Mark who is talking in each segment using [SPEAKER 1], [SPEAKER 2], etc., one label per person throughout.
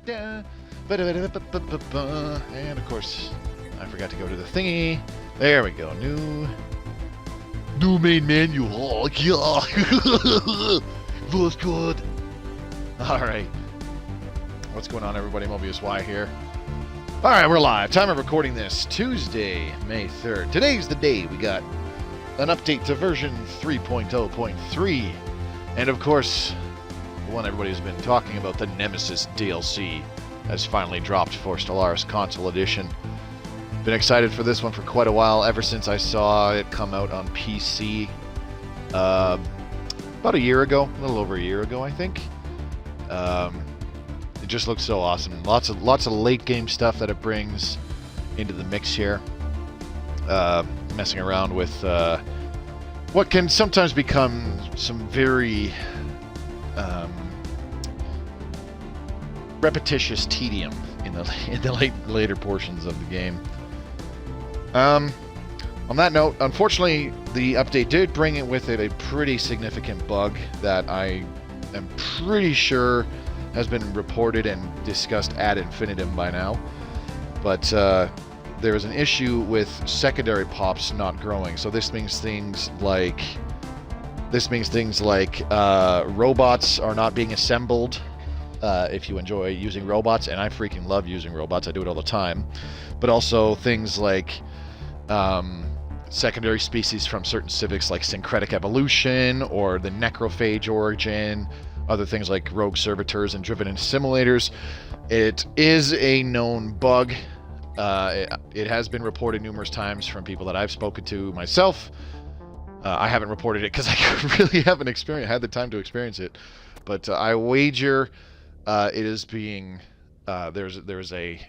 [SPEAKER 1] And of course, I forgot to go to the thingy. There we go. New main menu. Yeah. Looks good. Alright. What's going on, everybody? Mobius Y here. Alright, we're live. Time of recording this, Tuesday, May 3rd. Today's the day we got an update to version 3.0.3. And of course, the one everybody's been talking about, the Nemesis DLC, has finally dropped for Stellaris Console Edition. Been excited for this one for quite a while, ever since I saw it come out on PC about a year ago, a little over a year ago, I think. It just looks so awesome. Lots of late game stuff that it brings into the mix here. Messing around with what can sometimes become some very repetitious tedium in the later portions of the game. On that note, unfortunately, the update did bring it with it a pretty significant bug that I am pretty sure has been reported and discussed ad infinitum by now. But there is an issue with secondary pops not growing. So this means things like robots are not being assembled. If you enjoy using robots, and I freaking love using robots, I do it all the time. But also things like secondary species from certain civics, like syncretic evolution or the necrophage origin, other things like rogue servitors and driven simulators. It is a known bug. It has been reported numerous times from people that I've spoken to myself. I haven't reported it because I really haven't had the time to experience it. But I wager it is being there's a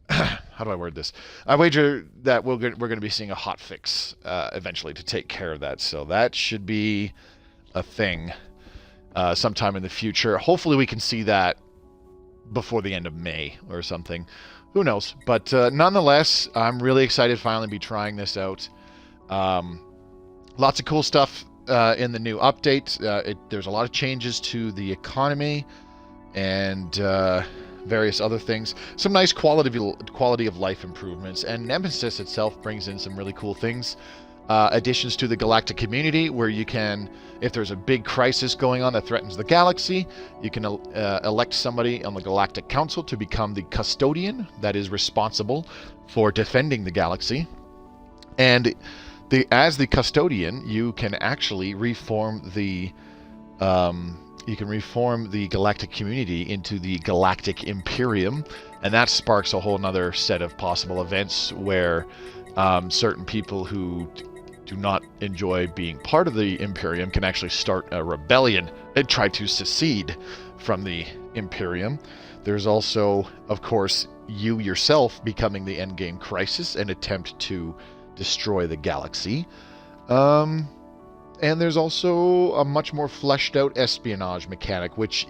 [SPEAKER 1] how do I word this? I wager that we're going to be seeing a hot fix eventually to take care of that. So that should be a thing sometime in the future. Hopefully we can see that before the end of May or something. Who knows? But nonetheless, I'm really excited to finally be trying this out. Lots of cool stuff in the new update. There's a lot of changes to the economy and various other things. Some nice quality of life improvements. And Nemesis itself brings in some really cool things. Additions to the galactic community, where you can, if there's a big crisis going on that threatens the galaxy, you can elect somebody on the Galactic Council to become the Custodian that is responsible for defending the galaxy. And as the Custodian, you can actually reform the galactic community into the Galactic Imperium, and that sparks a whole nother set of possible events where certain people who do not enjoy being part of the Imperium can actually start a rebellion and try to secede from the Imperium. There's also, of course, you yourself becoming the endgame crisis and attempt to destroy the galaxy. And there's also a much more fleshed out espionage mechanic, which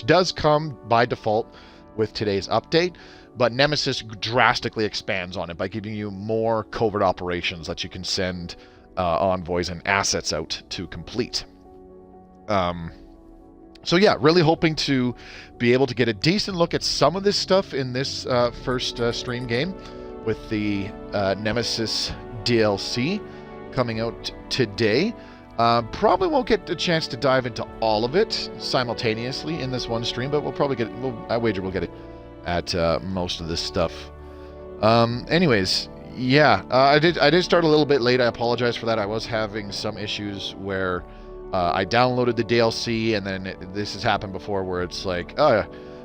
[SPEAKER 1] does come by default with today's update. But Nemesis drastically expands on it by giving you more covert operations that you can send envoys and assets out to complete. So yeah, really hoping to be able to get a decent look at some of this stuff in this first stream game with the Nemesis DLC coming out today. Probably won't get a chance to dive into all of it simultaneously in this one stream, but we'll probably get it. I wager we'll get it at most of this stuff. Anyways, yeah, I did start a little bit late. I apologize for that. I was having some issues where I downloaded the DLC, and then this has happened before, where it's like,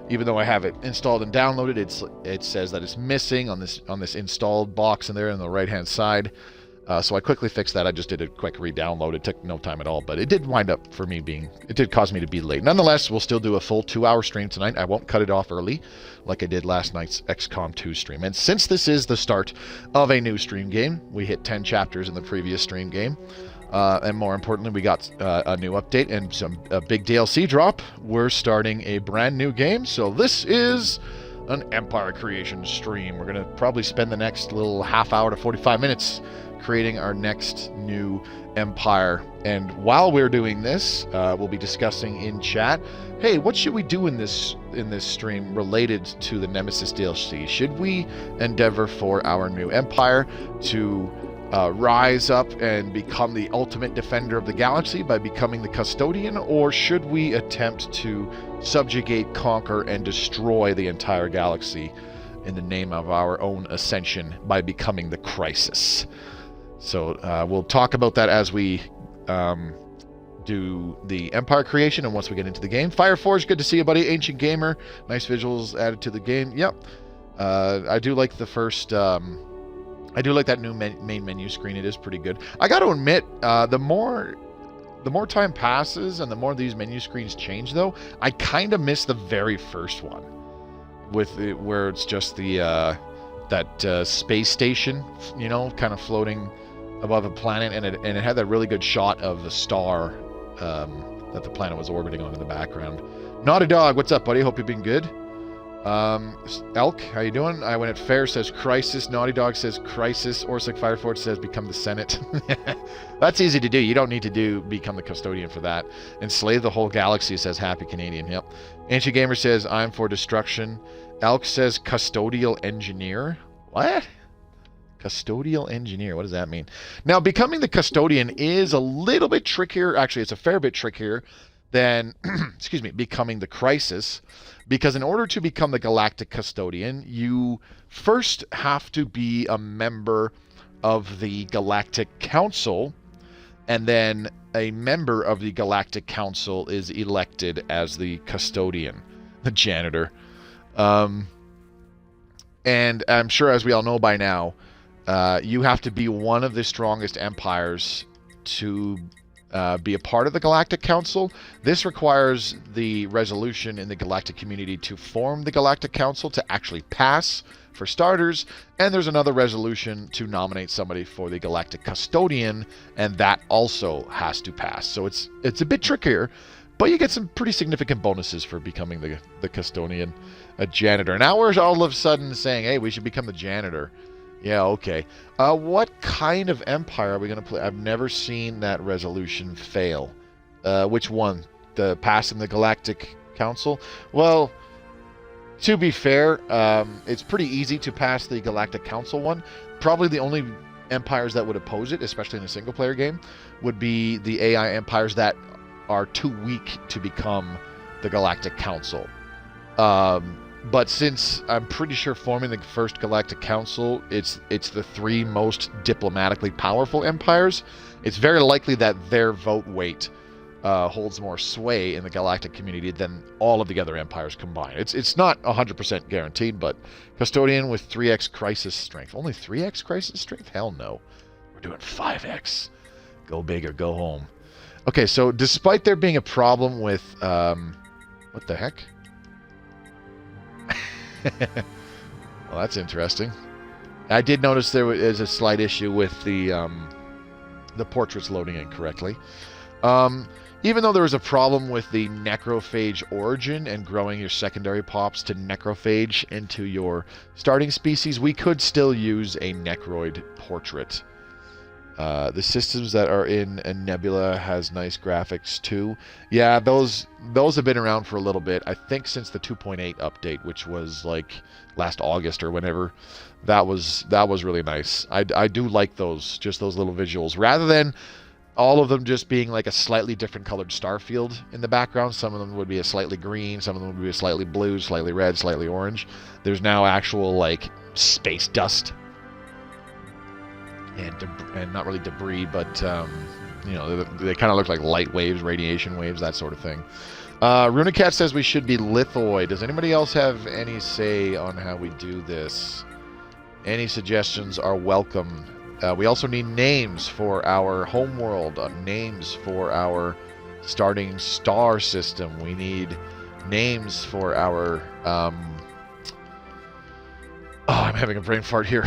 [SPEAKER 1] even though I have it installed and downloaded, it says that it's missing on this installed box in there on the right hand side. So I quickly fixed that. I just did a quick re-download. It took no time at all, but it did wind up for me it did cause me to be late. Nonetheless, we'll still do a full 2-hour stream tonight. I won't cut it off early like I did last night's XCOM 2 stream. And since this is the start of a new stream game, we hit 10 chapters in the previous stream game. And more importantly, we got a new update and a big DLC drop. We're starting a brand new game. So this is an Empire Creation stream. We're going to probably spend the next little half hour to 45 minutes creating our next new empire. And while we're doing this, we'll be discussing in chat, hey, what should we do in this stream related to the Nemesis DLC? Should we endeavor for our new empire to rise up and become the ultimate defender of the galaxy by becoming the Custodian, or should we attempt to subjugate, conquer, and destroy the entire galaxy in the name of our own ascension by becoming the Crisis? So we'll talk about that as we do the empire creation and once we get into the game. Fireforge, good to see you, buddy. Ancient Gamer, nice visuals added to the game. Yep. I do like the first... I do like that new main menu screen. It is pretty good. I got to admit, the more time passes and the more these menu screens change, though, I kind of miss the very first one, with it, where it's just the that space station, you know, kind of floating above a planet, and it had that really good shot of the star that the planet was orbiting on in the background. Naughty Dog, what's up, buddy? Hope you've been good. Elk, how you doing? I went at Fair says Crisis. Naughty Dog says Crisis. Orsic Fireforge says Become the Senate. That's easy to do. You don't need to Become the Custodian for that. Enslave the whole galaxy says Happy Canadian. Yep. Ancient Gamer says I'm for destruction. Elk says Custodial Engineer. What? Custodial Engineer. What does that mean? Now, becoming the Custodian is a little bit trickier. Actually, it's a fair bit trickier than, excuse me, becoming the Crisis. Because in order to become the Galactic Custodian, you first have to be a member of the Galactic Council, and then a member of the Galactic Council is elected as the Custodian, the janitor. And I'm sure, as we all know by now, you have to be one of the strongest empires to be a part of the Galactic Council. This requires the resolution in the galactic community to form the Galactic Council to actually pass, for starters, and there's another resolution to nominate somebody for the Galactic Custodian, and that also has to pass. So it's a bit trickier, but you get some pretty significant bonuses for becoming the Custodian, a janitor. Now we're all of a sudden saying, hey, we should become the janitor. Yeah, okay. What kind of empire are we going to play? I've never seen that resolution fail. Which one? The passing the Galactic Council? Well, to be fair, it's pretty easy to pass the Galactic Council one. Probably the only empires that would oppose it, especially in a single-player game, would be the AI empires that are too weak to become the Galactic Council. But since I'm pretty sure forming the first Galactic Council, it's the three most diplomatically powerful empires, it's very likely that their vote weight holds more sway in the galactic community than all of the other empires combined. It's not 100% guaranteed, but Custodian with 3x crisis strength. Only 3x crisis strength? Hell no. We're doing 5x. Go big or go home. Okay, so despite there being a problem with... what the heck? Well, that's interesting. I did notice there is a slight issue with the portraits loading incorrectly. Even though there was a problem with the necrophage origin and growing your secondary pops to necrophage into your starting species, we could still use a necroid portrait. The systems that are in a Nebula has nice graphics too. Yeah, those have been around for a little bit. I think since the 2.8 update, which was like last August or whenever. That was really nice. I do like those, just those little visuals, rather than all of them just being like a slightly different colored star field in the background. Some of them would be a slightly green, some of them would be a slightly blue, slightly red, slightly orange. There's now actual like space dust. And not really debris, but you know, they kind of look like light waves, radiation waves, that sort of thing. Runicat says we should be lithoid. Does anybody else have any say on how we do this? Any suggestions are welcome. We also need names for our homeworld, names for our starting star system. We need names for our... Oh, I'm having a brain fart here.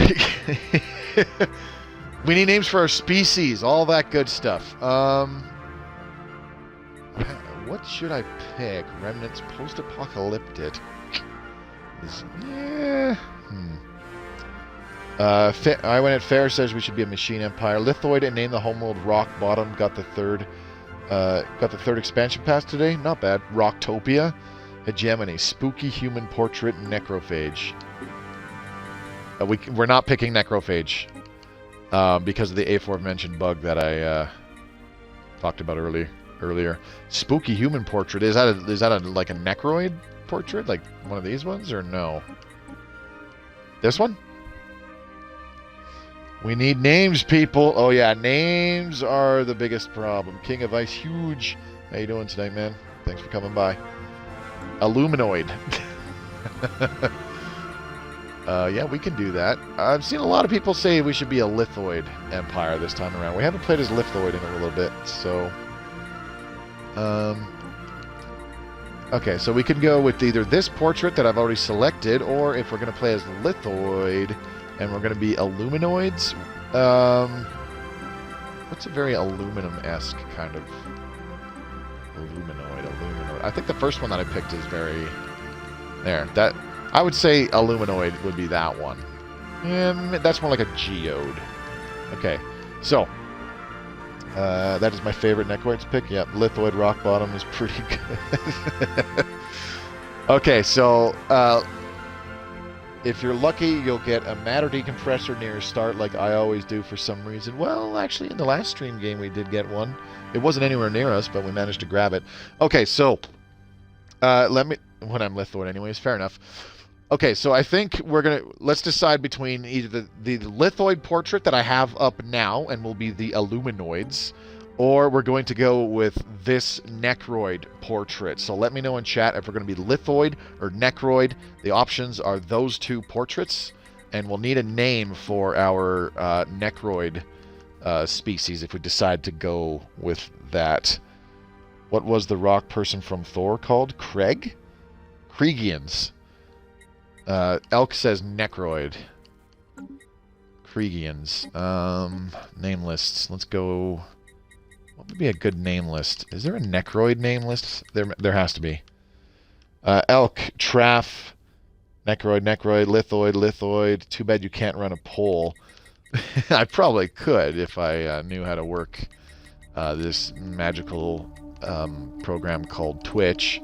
[SPEAKER 1] We need names for our species, all that good stuff. What should I pick? Remnants, post-apocalyptic. I went at Fair says we should be a machine empire. Lithoid and name the homeworld Rock Bottom. Got the third expansion pass today. Not bad. Rocktopia. Hegemony. Spooky human portrait. Necrophage. We're not picking Necrophage because of the aforementioned bug that I talked about earlier. Spooky human portrait. Is that like a Necroid portrait, like one of these ones, or no? This one? We need names, people. Oh yeah, names are the biggest problem. King of Ice, huge. How you doing tonight, man? Thanks for coming by. Illuminoid. Yeah, we can do that. I've seen a lot of people say we should be a Lithoid Empire this time around. We haven't played as Lithoid in a little bit, so... Okay, so we can go with either this portrait that I've already selected, or if we're going to play as Lithoid, and we're going to be Illuminoids. What's a very aluminum-esque kind of... Illuminoid. I think the first one that I picked is very... There, that... I would say Illuminoid would be that one. That's more like a geode. Okay, so that is my favorite Necroids pick. Yep, Lithoid Rock Bottom is pretty good. Okay, so if you're lucky, you'll get a matter decompressor near start, like I always do for some reason. Well, actually, in the last stream game, we did get one. It wasn't anywhere near us, but we managed to grab it. Okay, so when I'm Lithoid, anyways, fair enough. Okay, so I think let's decide between either the Lithoid portrait that I have up now and will be the Illuminoids, or we're going to go with this Necroid portrait. So let me know in chat if we're going to be Lithoid or Necroid. The options are those two portraits, and we'll need a name for our Necroid species if we decide to go with that. What was the rock person from Thor called? Craig? Kriegians. Elk says Necroid. Kriegians. Name lists. Let's go... What would be a good name list? Is there a Necroid name list? There has to be. Elk, Traff, Necroid, Lithoid. Too bad you can't run a poll. I probably could if I knew how to work this magical program called Twitch.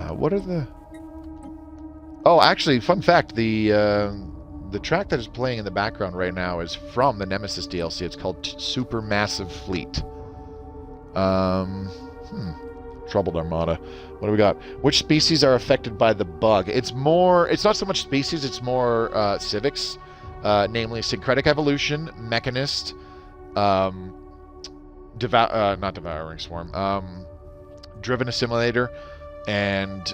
[SPEAKER 1] What are the... Oh, actually, fun fact, the track that is playing in the background right now is from the Nemesis DLC. It's called Supermassive Fleet. Troubled Armada. What do we got? Which species are affected by the bug? It's not so much species, it's more civics. Namely, Syncretic Evolution, Mechanist, not Devouring Swarm, Driven Assimilator, and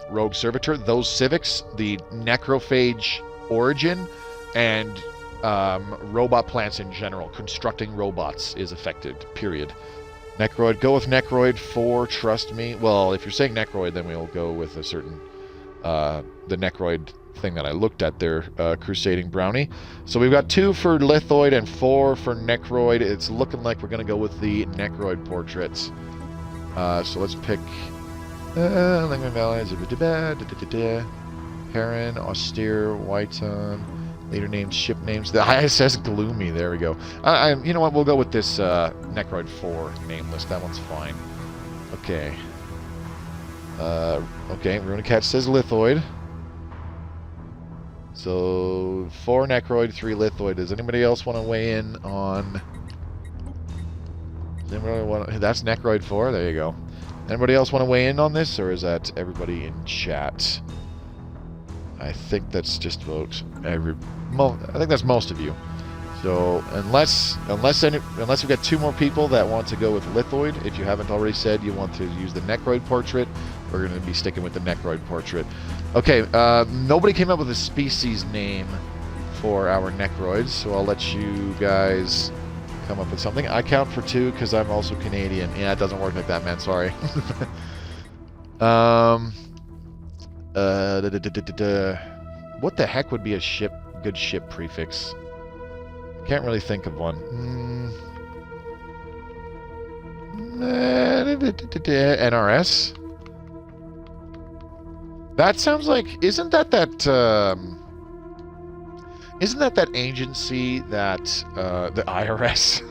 [SPEAKER 1] Rogue Servitor. Those civics, the Necrophage origin, and robot plants in general. Constructing robots is affected, period. Necroid. Go with Necroid 4, trust me. Well, if you're saying Necroid, then we'll go with a certain... the Necroid thing that I looked at there, Crusading Brownie. So we've got 2 for Lithoid and 4 for Necroid. It's looking like we're going to go with the Necroid portraits. So let's pick... Language Valleys, Heron, Austere, Whiton, later named ship names. The ISS Gloomy, there we go. You know what, we'll go with this Necroid 4 name list. That one's fine. Okay. Okay, Runicat says Lithoid. So, 4 Necroid, 3 Lithoid. Does anybody else want to weigh in on... That's Necroid 4, there you go. Anybody else want to weigh in on this, or is that everybody in chat? I think that's just about I think that's most of you. So unless we've got 2 more people that want to go with Lithoid, if you haven't already said you want to use the Necroid portrait, we're going to be sticking with the Necroid portrait. Okay, nobody came up with a species name for our Necroids, so I'll let you guys come up with something. I count for 2 because I'm also Canadian. Yeah, it doesn't work like that, man. Sorry. What the heck would be a good ship prefix? I can't really think of one. NRS? That sounds like... Isn't that Isn't that agency that the IRS?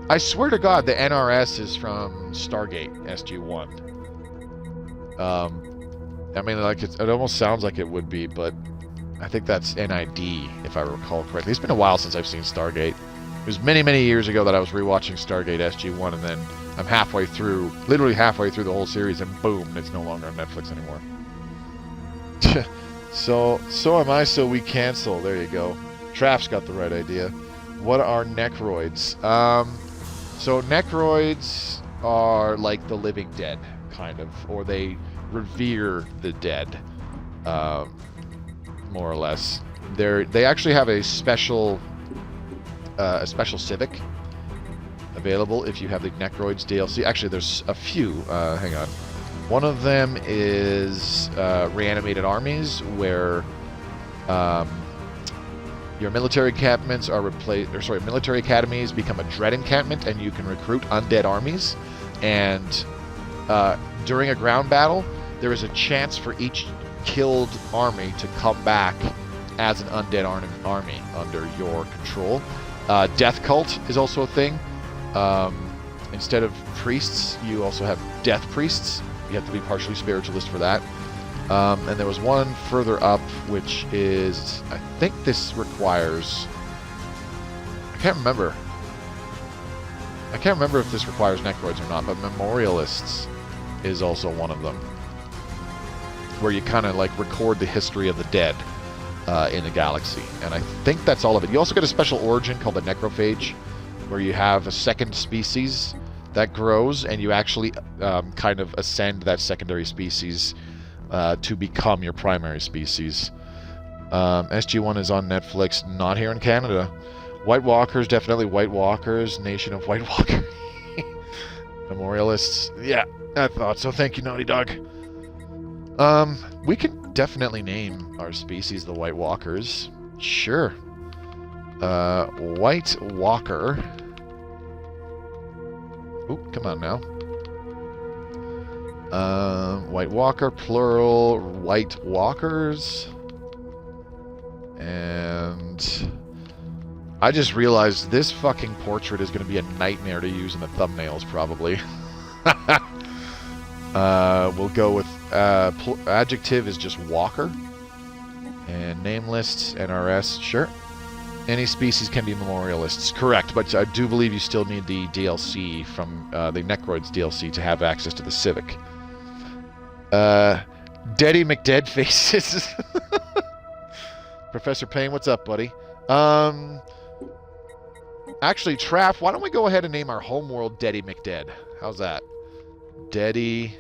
[SPEAKER 1] I swear to God, the NRS is from Stargate SG-1. I mean, like it almost sounds like it would be, but I think that's NID, if I recall correctly. It's been a while since I've seen Stargate. It was many, many years ago that I was rewatching Stargate SG-1, and then I'm halfway through, literally halfway through the whole series, and boom, it's no longer on Netflix anymore. So am I, so we cancel. There you go. Traff's got the right idea. What are necroids? So necroids are like the living dead, kind of, or they revere the dead, more or less. They actually have a special civic available if you have the Necroids DLC. Actually, there's a few. Hang on. One of them is reanimated armies, where your military encampments are military academies become a dread encampment, and you can recruit undead armies. And during a ground battle, there is a chance for each killed army to come back as an undead army under your control. Death cult is also a thing. Instead of priests, you also have death priests. You have to be partially spiritualist for that. And there was one further up, which is, I think this requires, I can't remember if this requires necroids or not, but memorialists is also one of them, where you kind of like record the history of the dead in the galaxy. And I think that's all of it. You also get a special origin called the necrophage, where you have a second species that grows, and you actually kind of ascend that secondary species to become your primary species. SG-1 is on Netflix, not here in Canada. White Walkers, definitely White Walkers, Nation of White Walker. Memorialists, yeah, I thought so. Thank you, Naughty Dog. We can definitely name our species the White Walkers. Sure. White Walker. Ooh, come on now. White Walker, plural, White Walkers. And I just realized this fucking portrait is going to be a nightmare to use in the thumbnails, probably. We'll go with adjective is just Walker. And name lists, NRS, sure. Any species can be memorialists, correct, but I do believe you still need the DLC from the Necroids DLC to have access to the Civic. Deady McDead faces. Professor Payne, what's up, buddy? Actually, Traff, why don't we go ahead and name our homeworld Deady McDead? How's that? Deady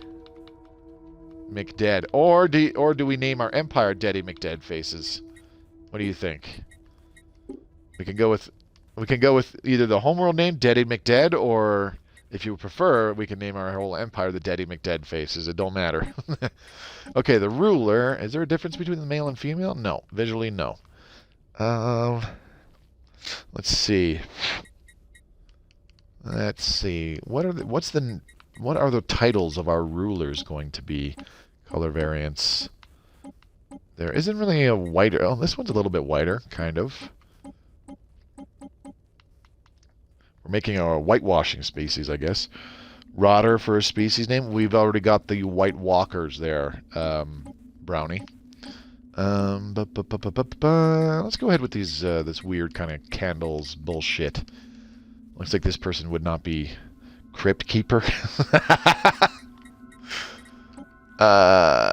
[SPEAKER 1] McDead. Or do we name our empire Deady McDead faces? What do you think? We can go with either the homeworld name Deady McDead, or if you prefer, we can name our whole empire the Deady McDead faces. It don't matter. Okay, the ruler. Is there a difference between the male and female? No. Visually, no. Let's see. What are the titles of our rulers going to be? Color variants. There isn't really a whiter. Oh, this one's a little bit whiter, kind of. We're making our whitewashing species, I guess. Rotter for a species name. We've already got the White Walkers there, Brownie. Let's go ahead with these this weird kind of candles bullshit. Looks like this person would not be Crypt Keeper. There,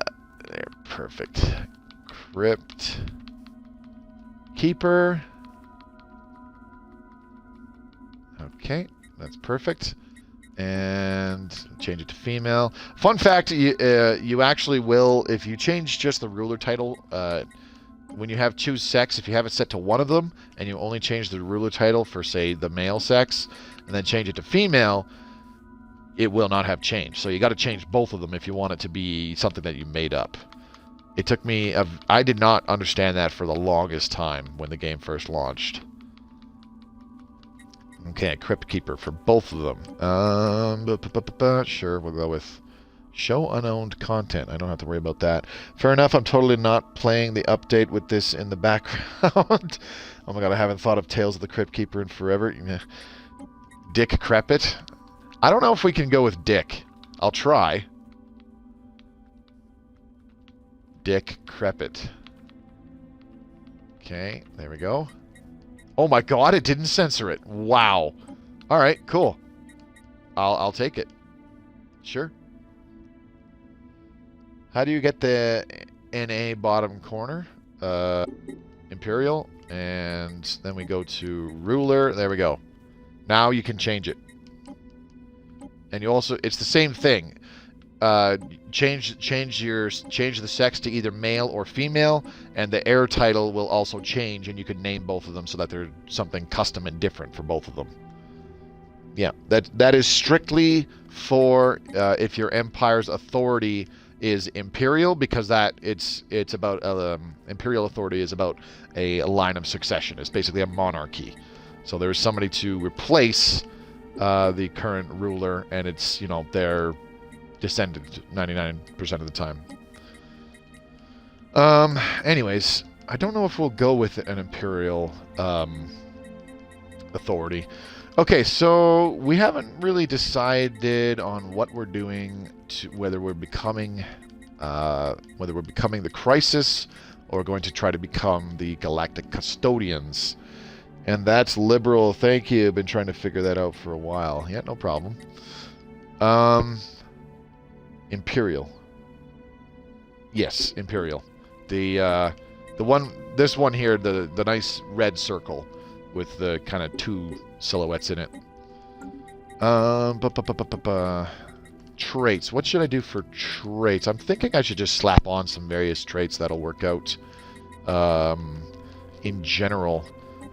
[SPEAKER 1] perfect. Crypt Keeper. Okay, that's perfect. And change it to female. Fun fact, you actually will, if you change just the ruler title, when you have choose sex, if you have it set to one of them, and you only change the ruler title for, say, the male sex, and then change it to female, it will not have changed. So you got to change both of them if you want it to be something that you made up. It took me, I did not understand that for the longest time when the game first launched. Okay, Crypt Keeper for both of them. Sure, we'll go with Show unowned content. I don't have to worry about that. Fair enough. I'm totally not playing the update with this in the background. Oh my god, I haven't thought of Tales of the Crypt Keeper in forever. Dick Crepit. I don't know if we can go with Dick. I'll try. Dick Crepit. Okay, there we go. Oh my god, it didn't censor it. Wow. Alright, cool. I'll take it. Sure. How do you get the NA bottom corner? Imperial. And then we go to ruler. There we go. Now you can change it. And you also, it's the same thing. Change the sex to either male or female, and the heir title will also change, and you can name both of them so that they're something custom and different for both of them. Yeah, that is strictly for if your empire's authority is imperial, because that it's about imperial authority is about a line of succession. It's basically a monarchy. So there's somebody to replace the current ruler, and it's, you know, their descendant 99% of the time. Anyways, I don't know if we'll go with an imperial authority. Okay, so we haven't really decided on what we're doing, whether we're becoming the Crisis or going to try to become the Galactic Custodians. And that's liberal. Thank you. Been trying to figure that out for a while. Yeah, no problem. Imperial. Yes, Imperial. This one here, the nice red circle with the kind of two silhouettes in it. Traits. What should I do for traits? I'm thinking I should just slap on some various traits that'll work out in general.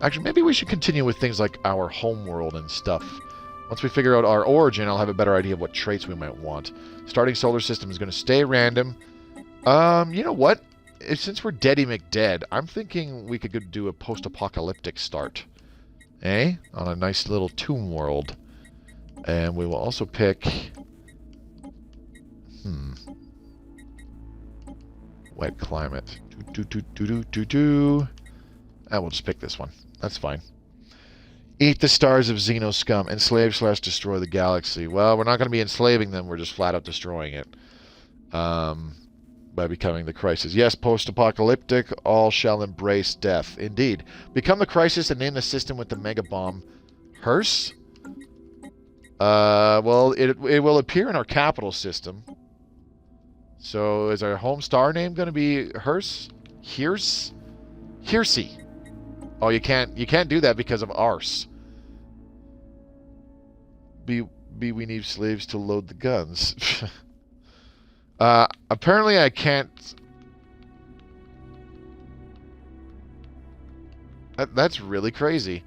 [SPEAKER 1] Actually, maybe we should continue with things like our homeworld and stuff. Once we figure out our origin, I'll have a better idea of what traits we might want. Starting solar system is going to stay random. You know what? Since we're Deady McDead, I'm thinking we could go do a post-apocalyptic start. Eh? On a nice little tomb world. And we will also pick... Wet climate. I will just pick this one. That's fine. Eat the stars of Xeno scum. Enslave/destroy the galaxy. Well, we're not going to be enslaving them. We're just flat out destroying it. By becoming the Crisis. Yes, post-apocalyptic. All shall embrace death. Indeed. Become the Crisis and name the system with the mega bomb. Hearse? Well, it will appear in our capital system. So, is our home star name going to be Hearse? Hearsey. Oh, you can't do that because of arse. We need slaves to load the guns. Apparently I can't... That's really crazy.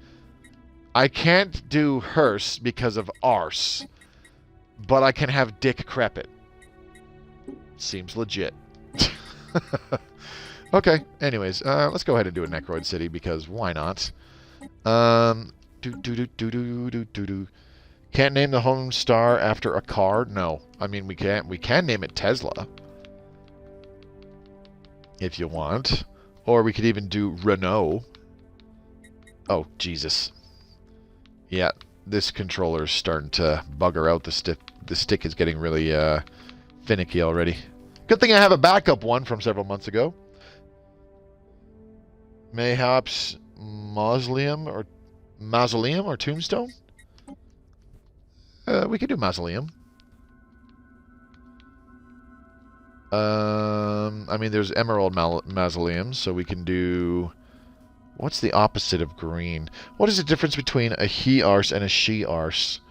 [SPEAKER 1] I can't do hearse because of arse, but I can have Dick Crepit. Seems legit. Okay, anyways, let's go ahead and do a Necroid City, because why not? Can't name the home star after a car? No. I mean, we can name it Tesla. If you want. Or we could even do Renault. Oh, Jesus. Yeah, this controller's starting to bugger out. The stick is getting really finicky already. Good thing I have a backup one from several months ago. Mayhaps mausoleum or tombstone? We could do mausoleum. I mean, there's emerald mausoleums, so we can do... What's the opposite of green? What is the difference between a he-arse and a she-arse?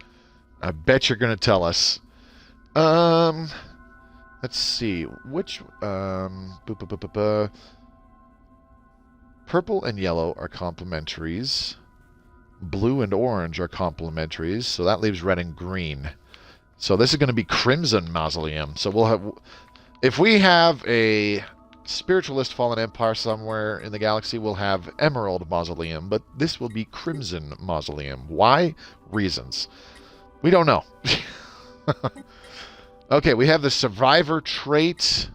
[SPEAKER 1] I bet you're going to tell us. Let's see. Which... Purple and yellow are complementaries. Blue and orange are complementaries, so that leaves red and green. So this is going to be Crimson Mausoleum. So we'll have... If we have a Spiritualist Fallen Empire somewhere in the galaxy, we'll have Emerald Mausoleum, but this will be Crimson Mausoleum. Why? Reasons. We don't know. Okay, we have the survivor trait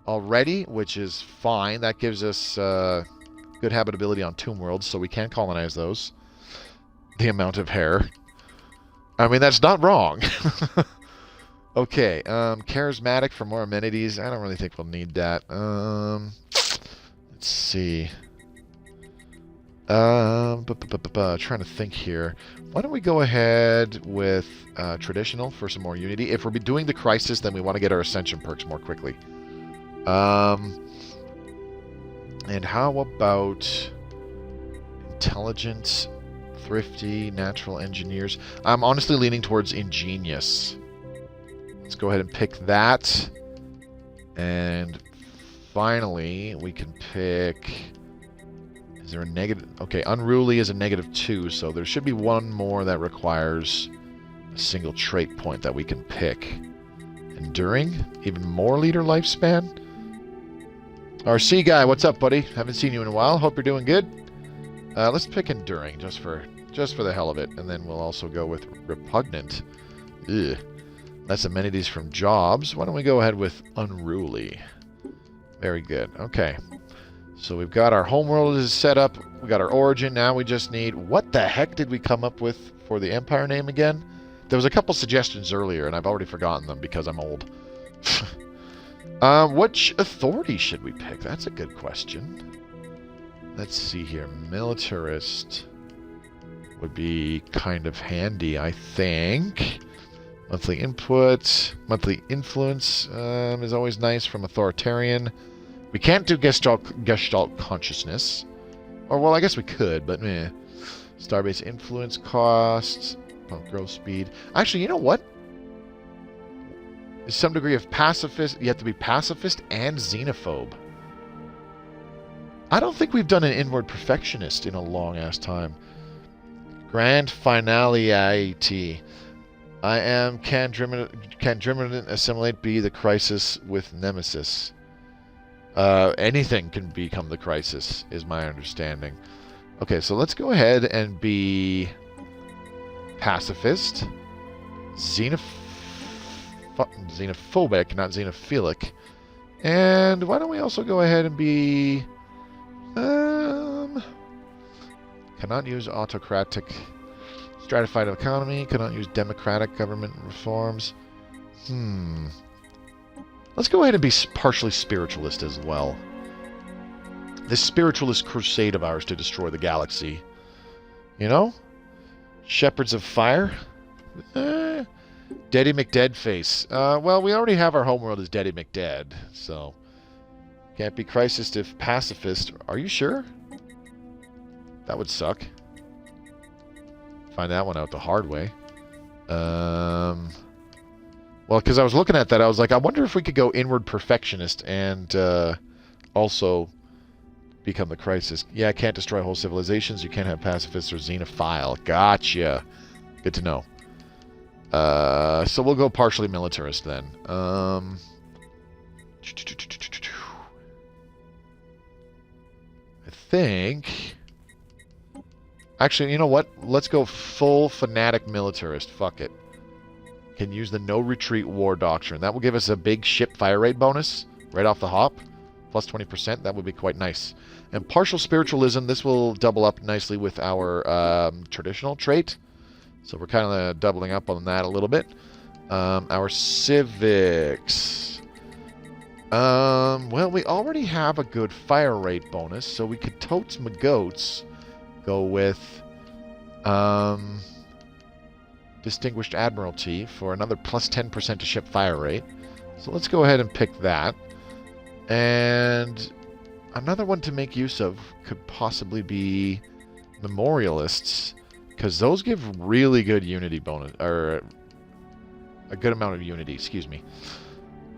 [SPEAKER 1] already, which is fine. That gives us good habitability on tomb worlds, so we can colonize those. The amount of hair. I mean, that's not wrong. Okay, charismatic for more amenities. I don't really think we'll need that. Let's see. Trying to think here. Why don't we go ahead with traditional for some more unity? If we're doing the crisis, then we want to get our ascension perks more quickly. And how about intelligent, thrifty, natural engineers? I'm honestly leaning towards ingenious. Let's go ahead and pick that. And finally, we can pick... Is there a negative? Okay, unruly is a -2, so there should be one more that requires a single trait point that we can pick. Enduring? Even more leader lifespan? RC guy, what's up, buddy? Haven't seen you in a while. Hope you're doing good. Let's pick enduring just for the hell of it, and then we'll also go with repugnant. Ugh. That's amenities from jobs. Why don't we go ahead with unruly? Very good. Okay. So we've got our homeworld is set up. We got our origin. Now we just need... What the heck did we come up with for the empire name again? There was a couple suggestions earlier, and I've already forgotten them because I'm old. Which authority should we pick? That's a good question. Let's see here. Militarist would be kind of handy, I think. Monthly input. Monthly influence is always nice from authoritarian. We can't do Gestalt consciousness. Or, well, I guess we could, but meh. Starbase influence costs. Oh, growth speed. Actually, you know what? There's some degree of pacifist. You have to be pacifist and xenophobe. I don't think we've done an inward perfectionist in a long-ass time. Grand finality. I am can Dreamer assimilate be the crisis with Nemesis? Anything can become the crisis, is my understanding. Okay, so let's go ahead and be pacifist, xenophobic, not xenophilic, and why don't we also go ahead and be cannot use autocratic stratified economy, cannot use democratic government reforms. Let's go ahead and be partially spiritualist as well. This spiritualist crusade of ours to destroy the galaxy. You know? Shepherds of Fire? Daddy McDead face. Well, we already have our homeworld as Daddy McDead, so... Can't be crisis if pacifist. Are you sure? That would suck. Find that one out the hard way. Well, because I was looking at that, I was like, I wonder if we could go inward perfectionist and also become the crisis. Yeah, can't destroy whole civilizations. You can't have pacifists or xenophile. Gotcha. Good to know. So we'll go partially militarist then. I think... Actually, you know what? Let's go full fanatic militarist. Fuck it. Can use the no retreat war doctrine. That will give us a big ship fire rate bonus right off the hop. Plus 20%. That would be quite nice. And partial spiritualism. This will double up nicely with our traditional trait. So we're kind of doubling up on that a little bit. Our civics. Well, we already have a good fire rate bonus. So we could totes my goats go with... Distinguished Admiralty for another plus 10% to ship fire rate. So let's go ahead and pick that. And another one to make use of could possibly be Memorialists, because those give really good unity bonus, or a good amount of unity, excuse me.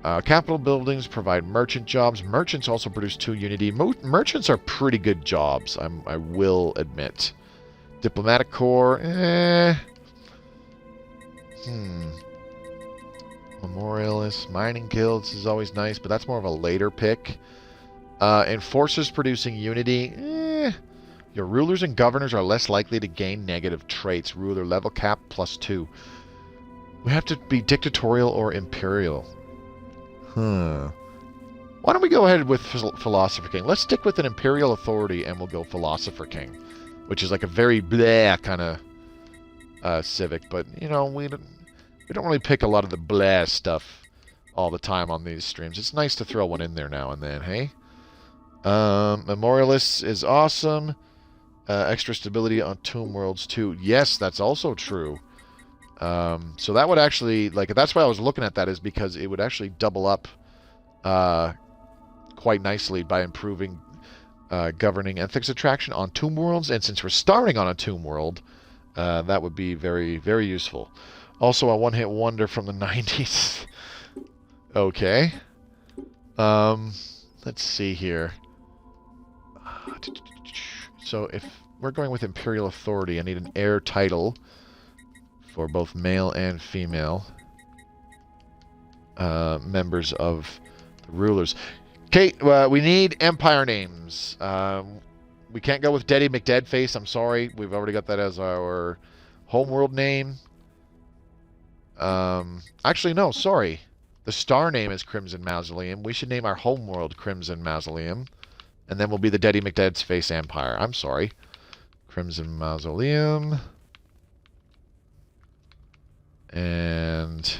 [SPEAKER 1] Capital buildings provide merchant jobs. Merchants also produce 2 unity. Merchants are pretty good jobs, I will admit. Diplomatic Corps, Memorialists, mining guilds is always nice, but that's more of a later pick. Enforcers producing unity. Your rulers and governors are less likely to gain negative traits. Ruler level cap +2. We have to be dictatorial or imperial. Huh. Why don't we go ahead with Philosopher King? Let's stick with an imperial authority and we'll go Philosopher King, which is like a very bleh kind of civic. But, you know, we don't really pick a lot of the bleh stuff all the time on these streams. It's nice to throw one in there now and then, hey? Memorialists is awesome. Extra stability on Tomb Worlds too. Yes, that's also true. So that would actually, like, that's why I was looking at that, is because it would actually double up quite nicely by improving governing ethics attraction on Tomb Worlds. And since we're starting on a Tomb World, that would be very, very useful. Also, a one-hit wonder from the 90s. Okay. Let's see here. So if we're going with Imperial Authority, I need an heir title for both male and female members of the rulers. Okay, we need Empire names. We can't go with Daddy McDeadface. I'm sorry. We've already got that as our homeworld name. Actually, no, sorry. The star name is Crimson Mausoleum. We should name our homeworld Crimson Mausoleum. And then we'll be the Daddy McDeadface Empire. I'm sorry. Crimson Mausoleum. And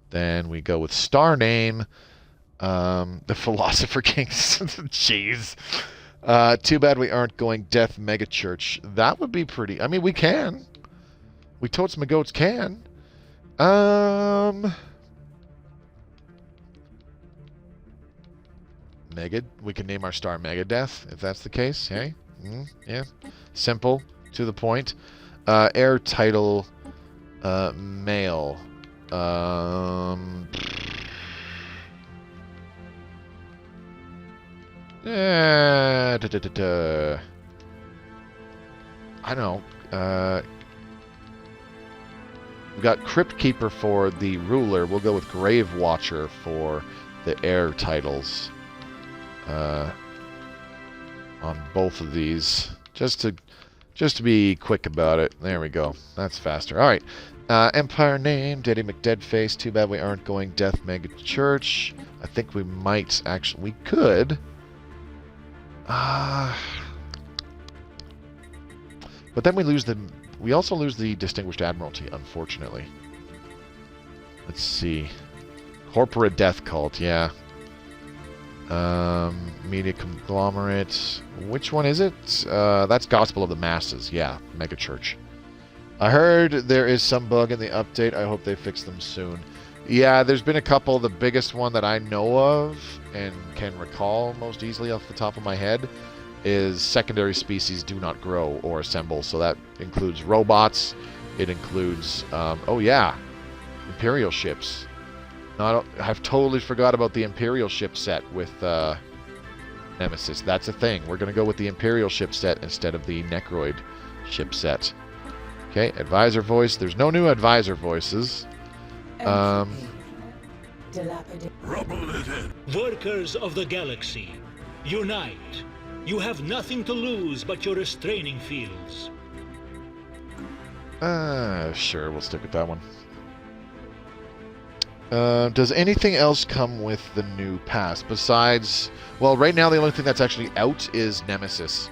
[SPEAKER 1] then we go with star name. The Philosopher Kings. Jeez. Too bad we aren't going Death Megachurch. That would be pretty... I mean, we can. We totes my goats can. We can name our star Megadeth, if that's the case. Hey? Yeah. Simple. To the point. Heir title... male. I don't know. We've got Crypt Keeper for the ruler. We'll go with Grave Watcher for the heir titles. On both of these. Just to be quick about it. There we go. That's faster. Alright. Empire name, Daddy McDeadface. Too bad we aren't going Death Mega Church. I think we might actually... We could. But then we lose the... We also lose the Distinguished Admiralty, unfortunately. Let's see. Corporate Death Cult, yeah. Media Conglomerate. Which one is it? That's Gospel of the Masses. Yeah, Megachurch. I heard there is some bug in the update. I hope they fix them soon. Yeah, there's been a couple. The biggest one that I know of and can recall most easily off the top of my head is secondary species do not grow or assemble. So that includes robots. It includes, oh yeah, Imperial ships. I've totally forgot about the Imperial ship set with Nemesis. That's a thing. We're going to go with the Imperial ship set instead of the Necroid ship set. Okay, advisor voice. There's no new advisor voices.
[SPEAKER 2] Workers of the galaxy, unite. You have nothing to lose but your restraining fields.
[SPEAKER 1] Sure, we'll stick with that one. Does anything else come with the new pass besides... Well, right now the only thing that's actually out is Nemesis.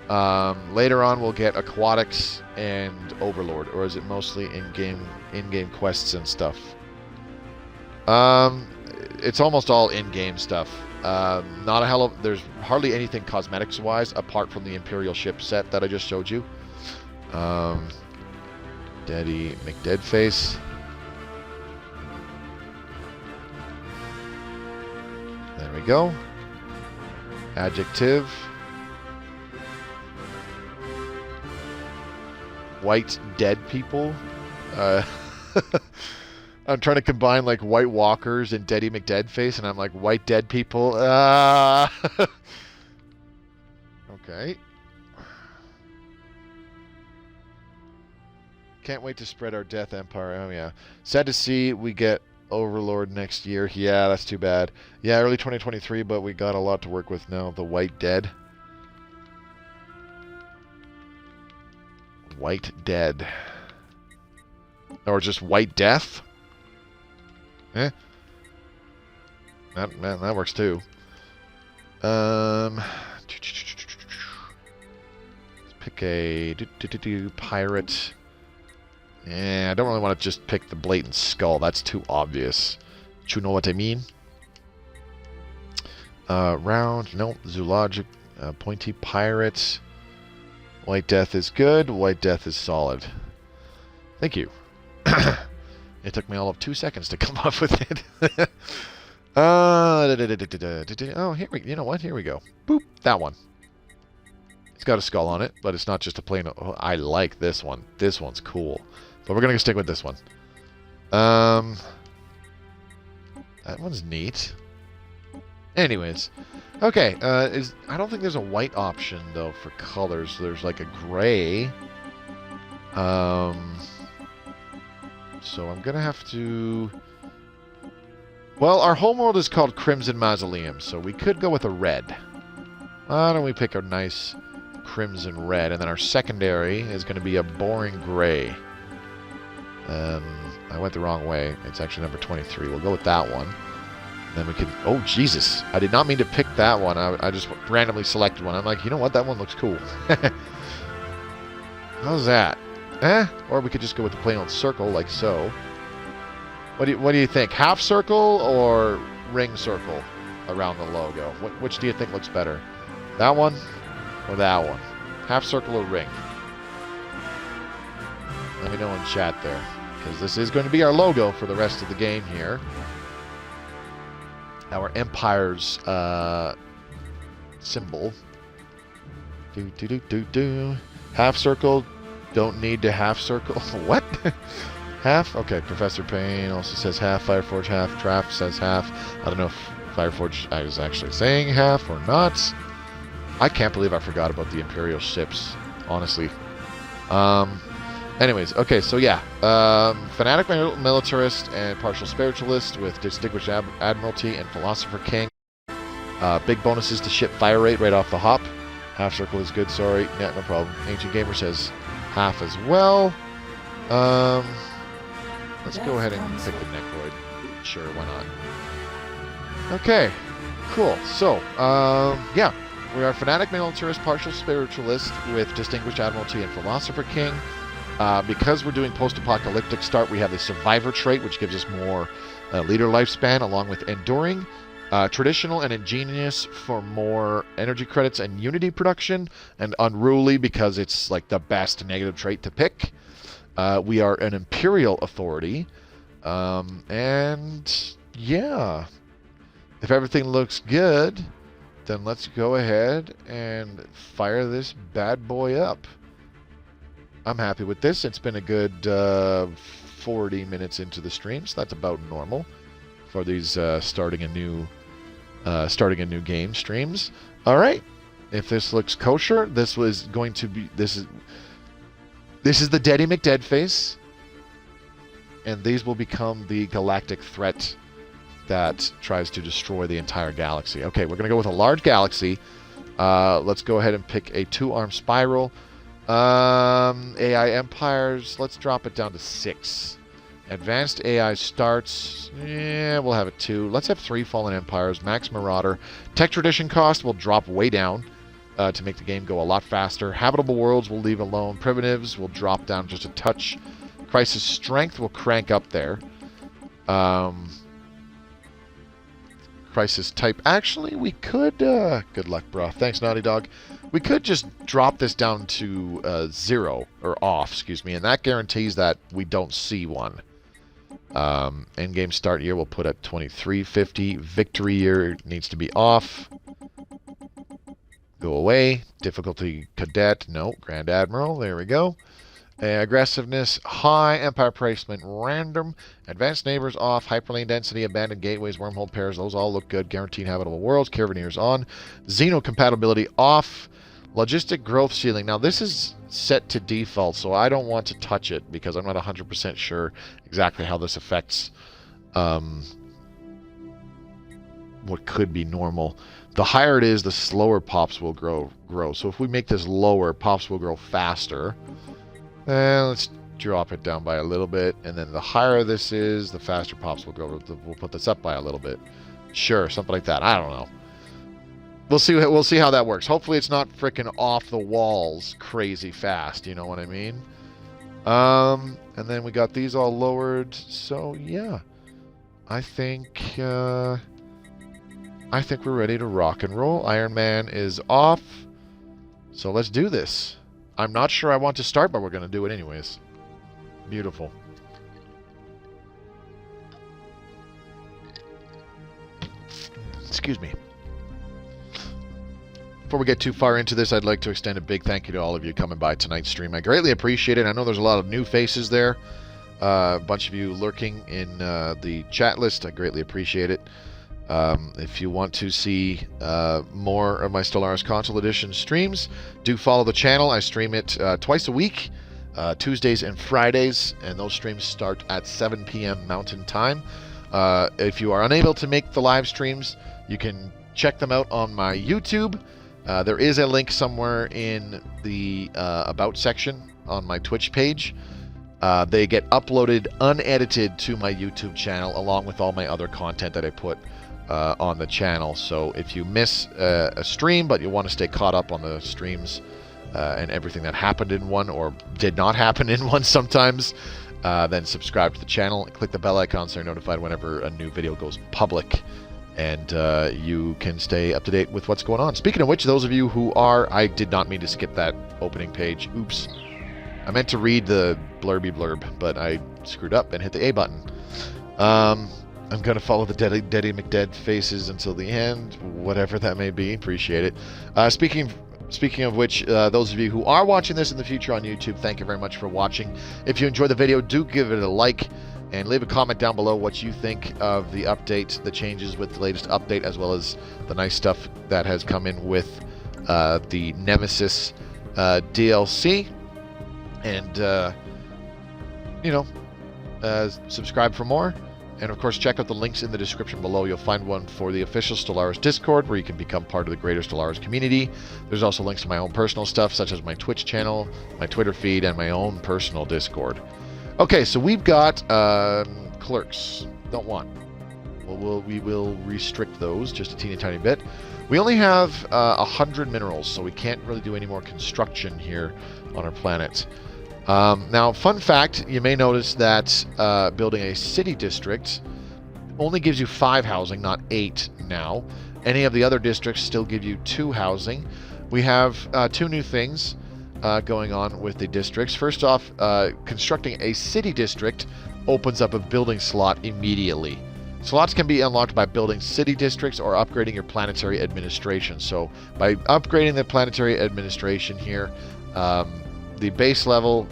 [SPEAKER 1] Later on we'll get Aquatics and Overlord, or is it mostly in-game quests and stuff? It's almost all in-game stuff. Not a hell of... There's hardly anything cosmetics-wise apart from the Imperial ship set that I just showed you. Daddy McDeadface. There we go. Adjective. White dead people. I'm trying to combine like White Walkers and Daddy McDeadface, and I'm like, white dead people. Okay. Can't wait to spread our death empire. Oh yeah. Sad to see we get Overlord next year. Yeah, that's too bad. Yeah, early 2023, but we got a lot to work with now. The White Dead. White Dead. Or just White Death. Eh. That works too. Let's pick a pirate. Yeah, I don't really want to just pick the blatant skull. That's too obvious. Do you know what I mean? Round, no, zoologic, pointy pirate. White Death is good. White Death is solid. Thank you. It took me all of 2 seconds to come up with it. Oh, here we. You know what? Here we go. Boop. That one. It's got a skull on it, but it's not just a plain. Oh, I like this one. This one's cool. But we're gonna stick with this one. That one's neat. Anyways, okay. I don't think there's a white option though for colors. There's like a gray. So I'm gonna have to. Well, our homeworld is called Crimson Mausoleum, so we could go with a red. Why don't we pick a nice crimson red, and then our secondary is going to be a boring gray. I went the wrong way. It's actually number 23. We'll go with that one. Then we can... Oh, Jesus. I did not mean to pick that one. I just randomly selected one. I'm like, you know what? That one looks cool. How's that? Or we could just go with the plain old circle, like so. What do you think? Half circle or ring circle around the logo? Which do you think looks better? That one or that one? Half circle or ring? Let me know in chat there, because this is going to be our logo for the rest of the game here. Our Empire's symbol. Half circle. Don't need to half circle. What? Half? Okay, Professor Payne also says half, Fireforge half, Traff says half. I don't know if Fireforge is actually saying half or not. I can't believe I forgot about the Imperial ships, honestly. Anyways, okay, so yeah. Fanatic Militarist and Partial Spiritualist with Distinguished Admiralty and Philosopher King. Big bonuses to ship fire rate right off the hop. Half circle is good, sorry. Yeah, no problem. Ancient Gamer says half as well. Let's go ahead and pick the Necroid. Sure, why not? Okay, cool. So, yeah, we are Fanatic Militarist, Partial Spiritualist with Distinguished Admiralty and Philosopher King. Because we're doing post-apocalyptic start, we have the Survivor trait, which gives us more leader lifespan, along with Enduring. Traditional and Ingenious for more energy credits and Unity production. And Unruly because it's like the best negative trait to pick. We are an Imperial Authority. And yeah, if everything looks good, then let's go ahead and fire this bad boy up. I'm happy with this. It's been a good 40 minutes into the stream, so that's about normal for these starting a new game streams. All right, if this looks kosher, this is the Daddy McDead face, and these will become the galactic threat that tries to destroy the entire galaxy. Okay, we're gonna go with a large galaxy. Let's go ahead and pick a 2-arm spiral. AI Empires, let's drop it down to 6. Advanced AI starts, yeah, we'll have it 2. Let's have 3 Fallen Empires, Max Marauder. Tech Tradition cost will drop way down to make the game go a lot faster. Habitable Worlds will leave alone. Primitives will drop down just a touch. Crisis Strength will crank up there. Crisis Type, actually, we could, good luck, bro. Thanks, Naughty Dog. We could just drop this down to 0, or off, excuse me, and that guarantees that we don't see one. Endgame start year we'll put at 2350. Victory year needs to be off. Go away. Difficulty Cadet, no. Grand Admiral, there we go. Aggressiveness, high. Empire placement, random. Advanced neighbors, off. Hyperlane density, abandoned gateways, wormhole pairs, those all look good. Guaranteed habitable worlds, Caravaneers on. Xeno compatibility, off. Logistic growth ceiling. Now, this is set to default, so I don't want to touch it because I'm not 100% sure exactly how this affects what could be normal. The higher it is, the slower pops will grow. So if we make this lower, pops will grow faster. Let's drop it down by a little bit, and then the higher this is, the faster pops will go. We'll put this up by a little bit. Sure, something like that. I don't know. We'll see. We'll see how that works. Hopefully, it's not freaking off the walls, crazy fast. You know what I mean? And then we got these all lowered. So yeah, I think we're ready to rock and roll. Iron Man is off. So let's do this. I'm not sure I want to start, but we're going to do it anyways. Beautiful. Excuse me. Before we get too far into this, I'd like to extend a big thank you to all of you coming by tonight's stream. I greatly appreciate it. I know there's a lot of new faces there. A bunch of you lurking in the chat list. I greatly appreciate it. If you want to see more of my Stellaris Console Edition streams, do follow the channel. I stream it twice a week, Tuesdays and Fridays, and those streams start at 7 p.m. Mountain Time. If you are unable to make the live streams, you can check them out on my YouTube. There is a link somewhere in the About section on my Twitch page. They get uploaded unedited to my YouTube channel along with all my other content that I put on the channel. So if you miss a stream but you want to stay caught up on the streams and everything that happened in one or did not happen in one sometimes, then subscribe to the channel and click the bell icon so you're notified whenever a new video goes public. And you can stay up to date with what's going on. Speaking of which, those of you who are... I did not mean to skip that opening page. Oops. I meant to read the blurby blurb, but I screwed up and hit the A button. I'm going to follow the Daddy McDead faces until the end, whatever that may be. Appreciate it. Speaking of which, those of you who are watching this in the future on YouTube, thank you very much for watching. If you enjoyed the video, do give it a like. And leave a comment down below what you think of the update, the changes with the latest update, as well as the nice stuff that has come in with the Nemesis DLC. And, subscribe for more. And, of course, check out the links in the description below. You'll find one for the official Stellaris Discord, where you can become part of the greater Stellaris community. There's also links to my own personal stuff, such as my Twitch channel, my Twitter feed, and my own personal Discord. Okay, so we've got clerks. Don't want. We will restrict those just a teeny tiny bit. We only have 100 minerals, so we can't really do any more construction here on our planet. Now, fun fact, you may notice that building a city district only gives you 5 housing, not 8 now. Any of the other districts still give you 2 housing. We have 2 new things going on with the districts. First off, constructing a city district opens up a building slot immediately. Slots can be unlocked by building city districts or upgrading your planetary administration. So by upgrading the planetary administration here, the base level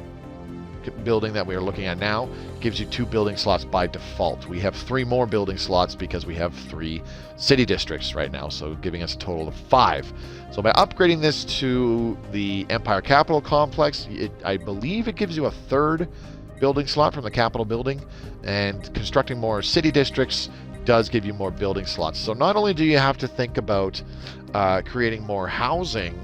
[SPEAKER 1] building that we are looking at now gives you 2 building slots by default. We have 3 more building slots because we have 3 city districts right now, so giving us a total of 5. So by upgrading this to the Empire Capital Complex, I believe it gives you a 3rd building slot from the Capital building, and constructing more city districts does give you more building slots. So not only do you have to think about creating more housing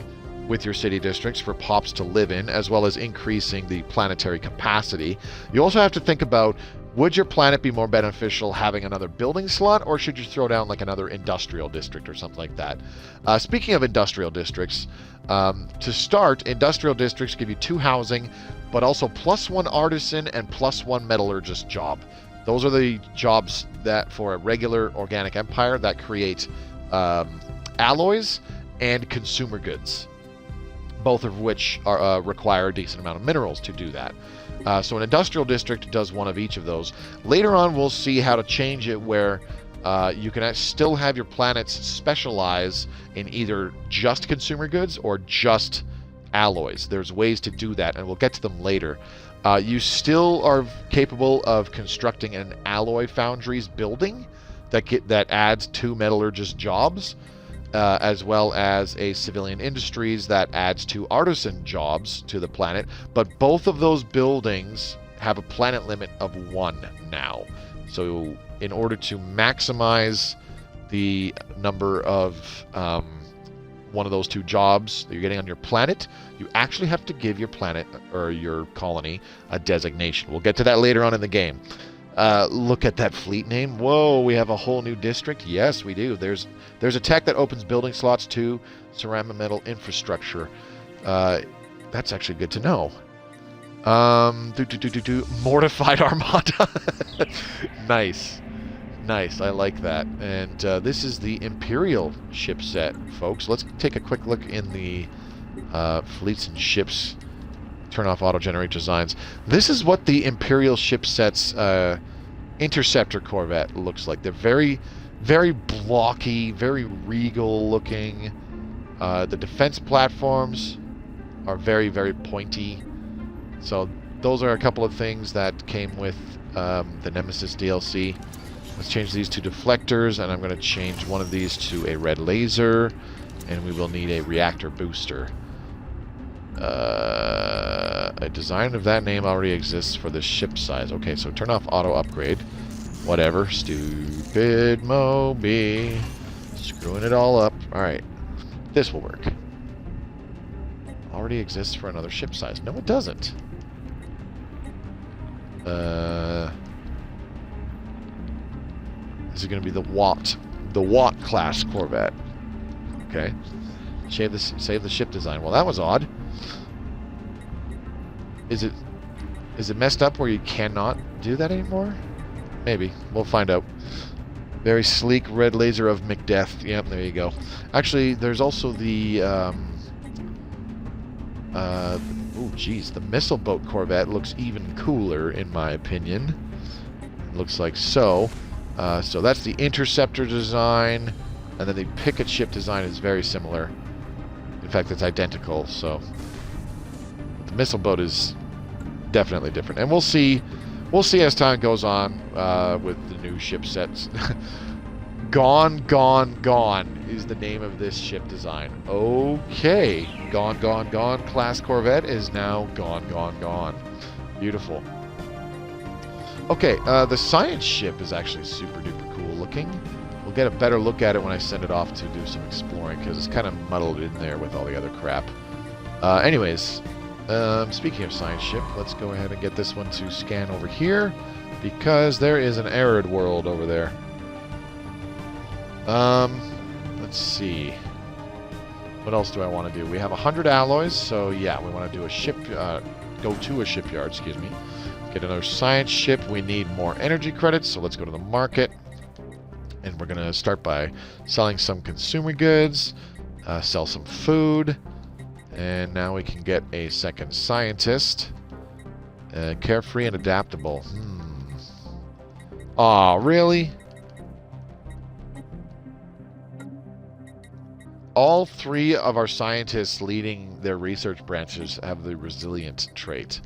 [SPEAKER 1] with your city districts for pops to live in, as well as increasing the planetary capacity, you also have to think about, would your planet be more beneficial having another building slot, or should you throw down like another industrial district or something like that? Speaking of industrial districts, to start, industrial districts give you 2 housing, but also +1 artisan and +1 metallurgist job. Those are the jobs that for a regular organic empire that create alloys and consumer goods, both of which are, require a decent amount of minerals to do that. So an industrial district does one of each of those. Later on, we'll see how to change it where you can still have your planets specialize in either just consumer goods or just alloys. There's ways to do that, and we'll get to them later. You still are capable of constructing an alloy foundries building that adds 2 metallurgist jobs, as well as a civilian industries that adds 2 artisan jobs to the planet. But both of those buildings have a planet limit of 1 now. So in order to maximize the number of one of those two jobs that you're getting on your planet, you actually have to give your planet or your colony a designation. We'll get to that later on in the game. Look at that fleet name. Whoa, we have a whole new district. Yes, we do. There's a tech that opens building slots to ceramic metal infrastructure. That's actually good to know. Mortified Armada. Nice. Nice, I like that. And this is the Imperial ship set, folks. Let's take a quick look in the fleets and ships. Turn off auto-generate designs. This is what the Imperial ship set's Interceptor Corvette looks like. They're very, very blocky, very regal looking. The defense platforms are very, very pointy. So those are a couple of things that came with the Nemesis DLC. Let's change these to deflectors, and I'm going to change one of these to a red laser, and we will need a reactor booster. A design of that name already exists for the ship size. Okay, so turn off auto upgrade. Whatever. Stupid Moby. Screwing it all up. Alright. This will work. Already exists for another ship size. No, it doesn't. This is going to be the Watt class Corvette. Okay. Save the ship design. Well, that was odd. Is it messed up where you cannot do that anymore? Maybe. We'll find out. Very sleek red laser of Macbeth. Yep, there you go. Actually, there's also the oh geez, the missile boat Corvette looks even cooler in my opinion. It looks like so. So that's the Interceptor design, and then the Picket ship design is very similar. In fact, it's identical. So the missile boat is definitely different, and we'll see as time goes on with the new ship sets. Gone is the name of this ship design. Okay, Gone class Corvette is now Gone. Beautiful. Okay, the science ship is actually super duper cool looking. We'll get a better look at it when I send it off to do some exploring, because it's kind of muddled in there with all the other crap. Anyways, speaking of science ship, let's go ahead and get this one to scan over here, because there is an arid world over there. Let's see. What else do I want to do? We have 100 alloys, so yeah, we want to do a ship, go to a shipyard, excuse me. Get another science ship. We need more energy credits, so let's go to the market. And we're going to start by selling some consumer goods, sell some food, and now we can get a second scientist. Carefree and adaptable. Aw, really? All three of our scientists leading their research branches have the resilient trait,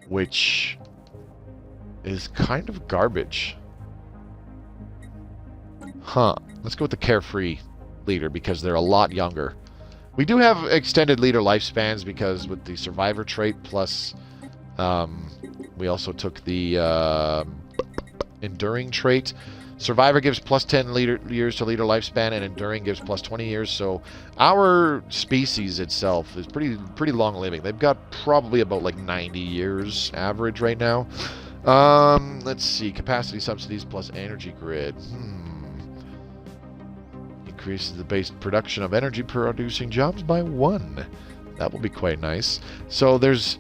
[SPEAKER 1] which is kind of garbage. Huh. Let's go with the carefree leader, because they're a lot younger. We do have extended leader lifespans, because with the survivor trait, plus we also took the enduring trait. Survivor gives plus 10 years to leader lifespan, and enduring gives plus 20 years. So our species itself is pretty long living. They've got probably about like 90 years average right now. Let's see. Capacity subsidies plus energy grid. Increases the base production of energy producing jobs by 1. That will be quite nice. So there's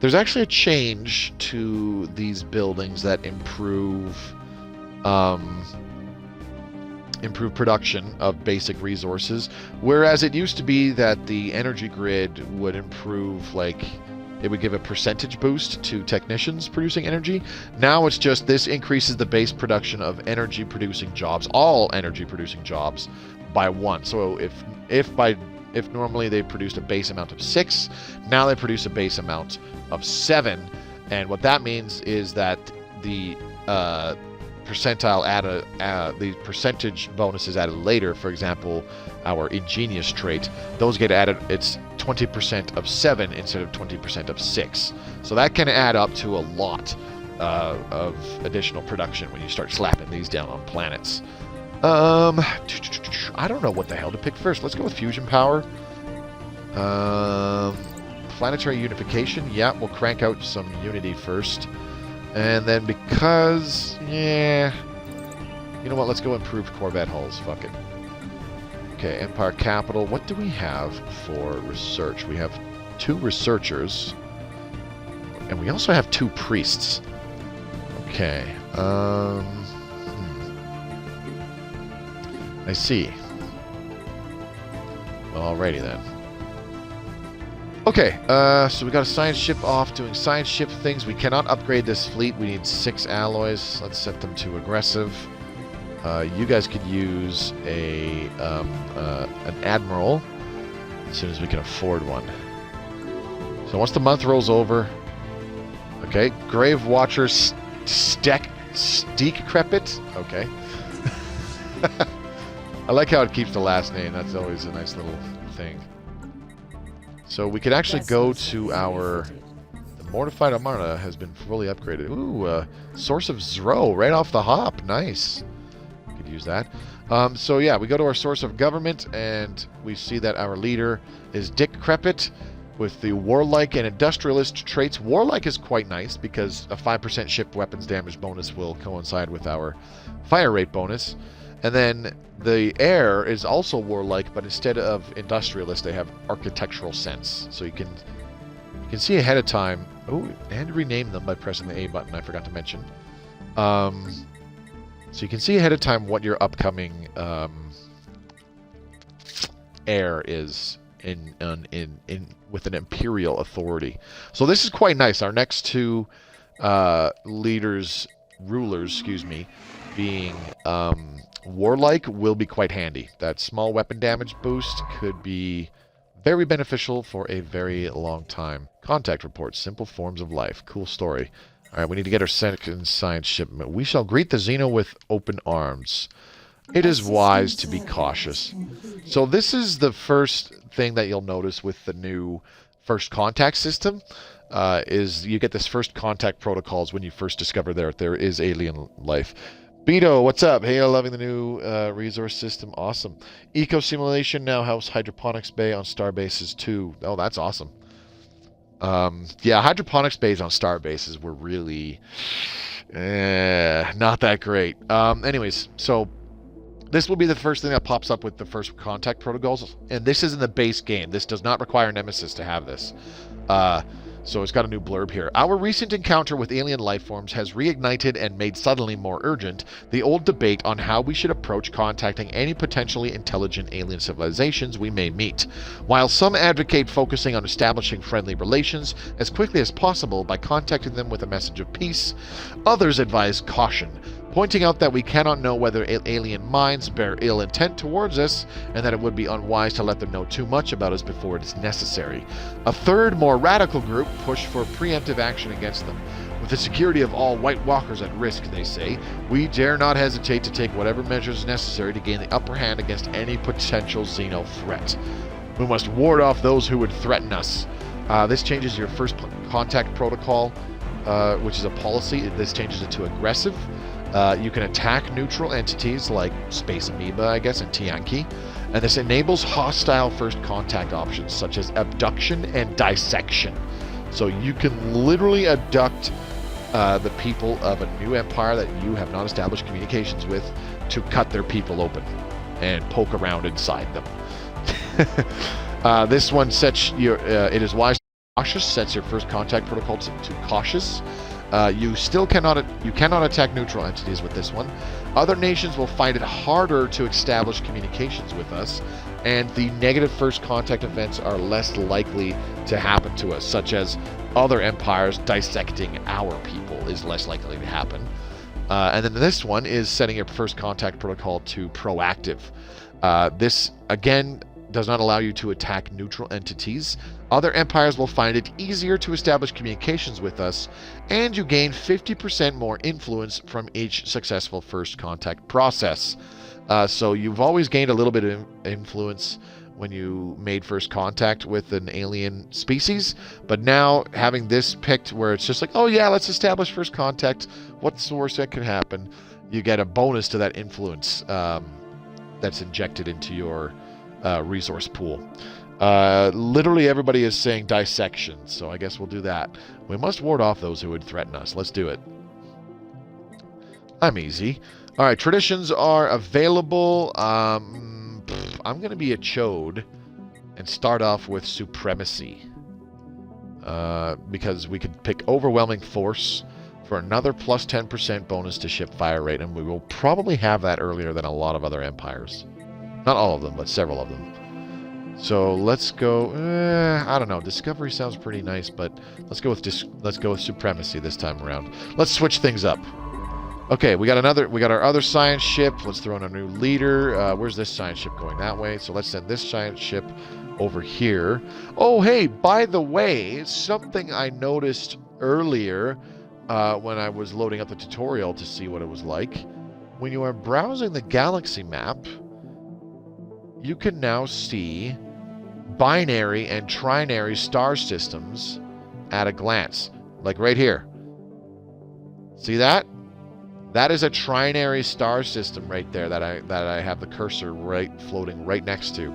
[SPEAKER 1] actually a change to these buildings that improve production of basic resources, whereas it used to be that the energy grid would improve, like, it would give a percentage boost to technicians producing energy. Now it's just this increases the base production of energy producing jobs, all energy producing jobs, by 1. So if normally they produced a base amount of 6, now they produce a base amount of 7, and what that means is that the the percentage bonuses added later, for example, our ingenious trait, those get added. It's 20% of 7 instead of 20% of 6. So that can add up to a lot of additional production when you start slapping these down on planets. I don't know what the hell to pick first. Let's go with fusion power. Planetary unification. Yeah, we'll crank out some unity first. And then because... yeah... you know what? Let's go improved Corvette hulls. Fuck it. Okay, Empire Capital. What do we have for research? We have 2 researchers. And we also have 2 priests. Okay. I see. Well, alrighty then. Okay, so we got a science ship off doing science ship things. We cannot upgrade this fleet. We need 6 alloys. Let's set them to aggressive. You guys could use an admiral as soon as we can afford one. So once the month rolls over, okay, Grave Watcher Decrepit. Okay. I like how it keeps the last name. That's always a nice little thing. So we could actually go to our... the Mortified Armada has been fully upgraded. Ooh, Source of Zro right off the hop. Nice. Could use that. So yeah, we go to our source of government, and we see that our leader is Decrepit with the Warlike and Industrialist traits. Warlike is quite nice because a 5% ship weapons damage bonus will coincide with our fire rate bonus. And then the heir is also warlike, but instead of industrialist, they have architectural sense. So you can see ahead of time. Oh, and rename them by pressing the A button. I forgot to mention. So you can see ahead of time what your upcoming heir is with an imperial authority. So this is quite nice. Our next 2 rulers, being warlike will be quite handy. That small weapon damage boost could be very beneficial for a very long time. Contact reports, simple forms of life. Cool story. Alright, we need to get our second science shipment. We shall greet the Xeno with open arms. It is wise to be cautious. So this is the first thing that you'll notice with the new first contact system. Is you get this first contact protocols when you first discover there is alien life. Beto, what's up? Hey, I'm loving the new resource system. Awesome. Eco simulation now house hydroponics bay on star bases too. Oh, that's awesome. Yeah, hydroponics bays on star bases were really not that great. Anyways, so this will be the first thing that pops up with the first contact protocols, and this is in the base game. This does not require Nemesis to have this. So it's got a new blurb here. Our recent encounter with alien life forms has reignited and made suddenly more urgent the old debate on how we should approach contacting any potentially intelligent alien civilizations we may meet. While some advocate focusing on establishing friendly relations as quickly as possible by contacting them with a message of peace, others advise caution, pointing out that we cannot know whether alien minds bear ill intent towards us, and that it would be unwise to let them know too much about us before it is necessary. A third, more radical group push for preemptive action against them. With the security of all White Walkers at risk, they say, we dare not hesitate to take whatever measures necessary to gain the upper hand against any potential Xeno threat. We must ward off those who would threaten us. This changes your first contact protocol, which is a policy. This changes it to aggressive. You can attack neutral entities like Space Amoeba, I guess, and Tianki. And this enables hostile first contact options such as abduction and dissection. So you can literally abduct the people of a new empire that you have not established communications with to cut their people open and poke around inside them. This one sets your, it is wise to be cautious, sets your first contact protocol to cautious. You cannot attack neutral entities with this one. Other nations will find it harder to establish communications with us, and the negative first contact events are less likely to happen to us, such as other empires dissecting our people is less likely to happen. And then this one is setting your first contact protocol to proactive. This, again, does not allow you to attack neutral entities. Other empires will find it easier to establish communications with us, and you gain 50% more influence from each successful first contact process. So you've always gained a little bit of influence when you made first contact with an alien species, but now having this picked where it's just like, oh yeah, let's establish first contact, what's the worst that could happen? You get a bonus to that influence that's injected into your resource pool. Literally everybody is saying dissection, so I guess we'll do that. We must ward off those who would threaten us. Let's do it. I'm easy. All right, traditions are available. I'm going to be a chode and start off with supremacy. Because we could pick overwhelming force for another plus 10% bonus to ship fire rate, and we will probably have that earlier than a lot of other empires. Not all of them, but several of them. So let's go. I don't know. Discovery sounds pretty nice, but let's go with supremacy this time around. Let's switch things up. Okay, we got our other science ship. Let's throw in a new leader. Where's this science ship going? That way. So let's send this science ship over here. Oh, hey, by the way, something I noticed earlier when I was loading up the tutorial to see what it was like. When you are browsing the galaxy map, you can now see binary and trinary star systems at a glance. Like right here. See that? That is a trinary star system right there that I have the cursor floating right next to.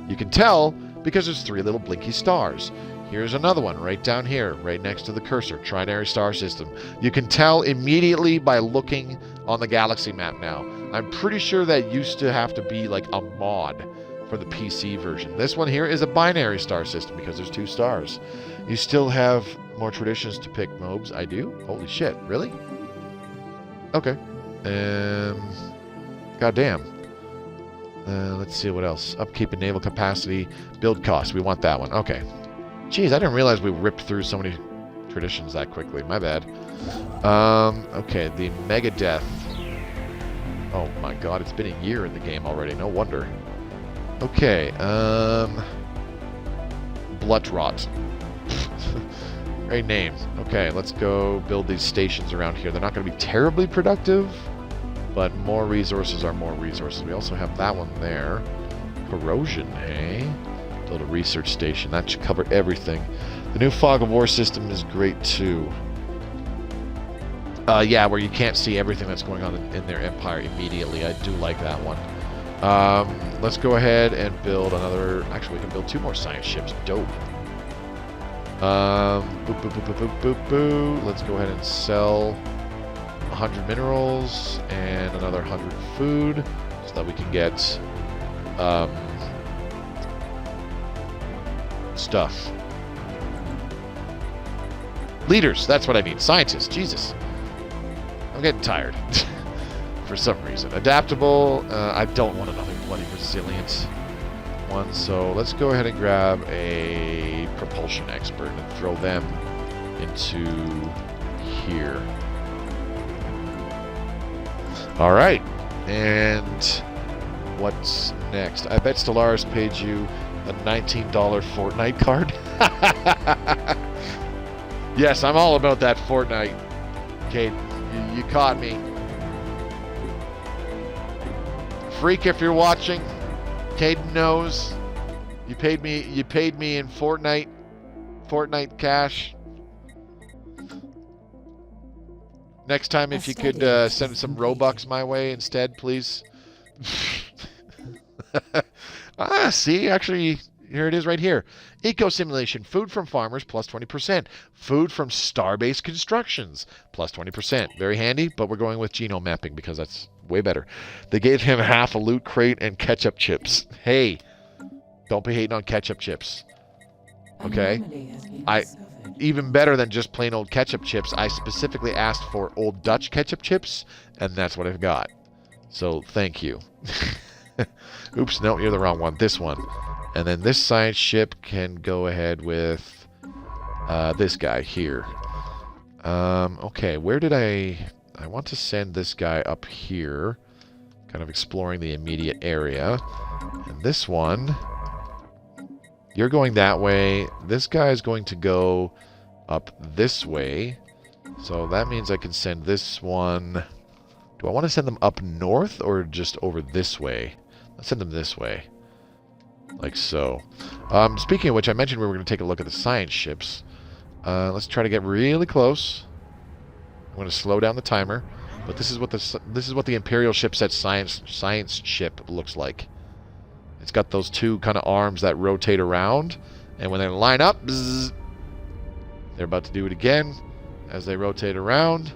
[SPEAKER 1] You can tell because there's 3 little blinky stars. Here's another one right down here, right next to the cursor, trinary star system. You can tell immediately by looking on the galaxy map now. I'm pretty sure that used to have to be like a mod for the PC version. This one here is a binary star system because there's 2 stars. You still have more traditions to pick, Mobs. I do? Holy shit, really? Okay. Goddamn. Let's see what else. Upkeep and naval capacity. Build cost. We want that one. Okay. Jeez, I didn't realize we ripped through so many traditions that quickly. My bad. Okay, the Mega Death. Oh my god, it's been a year in the game already. No wonder. Okay, Blood Rot. Great name. Okay, let's go build these stations around here. They're not going to be terribly productive, but more resources are more resources. We also have that one there. Corrosion, eh? Build a research station. That should cover everything. The new Fog of War system is great too. Yeah, where you can't see everything that's going on in their empire immediately. I do like that one. Let's go ahead and build another... Actually, we can build 2 more science ships. Dope. Boop, boop, boop, boop, boop, boop, boop. Let's go ahead and sell 100 minerals and another 100 food so that we can get stuff. Leaders, that's what I mean. Scientists, Jesus. I'm getting tired for some reason. Adaptable, I don't want another bloody resilient one, so let's go ahead and grab a propulsion expert and throw them into here. Alright, and what's next? I bet Stellaris paid you a $19 Fortnite card. Yes, I'm all about that Fortnite. Kate, you caught me. Freak, if you're watching, Caden knows. You paid me in Fortnite cash. Next time, if you could send some Robux my way instead, please. See, actually, here it is right here. Eco simulation, food from farmers, plus 20%. Food from Starbase Constructions, plus 20%. Very handy, but we're going with genome mapping because that's way better. They gave him half a loot crate and ketchup chips. Hey, don't be hating on ketchup chips. Okay? Even better than just plain old ketchup chips, I specifically asked for Old Dutch ketchup chips, and that's what I've got. So, thank you. Oops, no, you're the wrong one. This one. And then this science ship can go ahead with this guy here. Okay, where did I want to send this guy up here, kind of exploring the immediate area. And this one, you're going that way. This guy is going to go up this way. So that means I can send this one. Do I want to send them up north or just over this way? Let's send them this way. Like so. Speaking of which, I mentioned we were going to take a look at the science ships. Let's try to get really close. I'm going to slow down the timer. But this is what the Imperial shipset science ship looks like. It's got those two kind of arms that rotate around, and when they line up, bzz, they're about to do it again. As they rotate around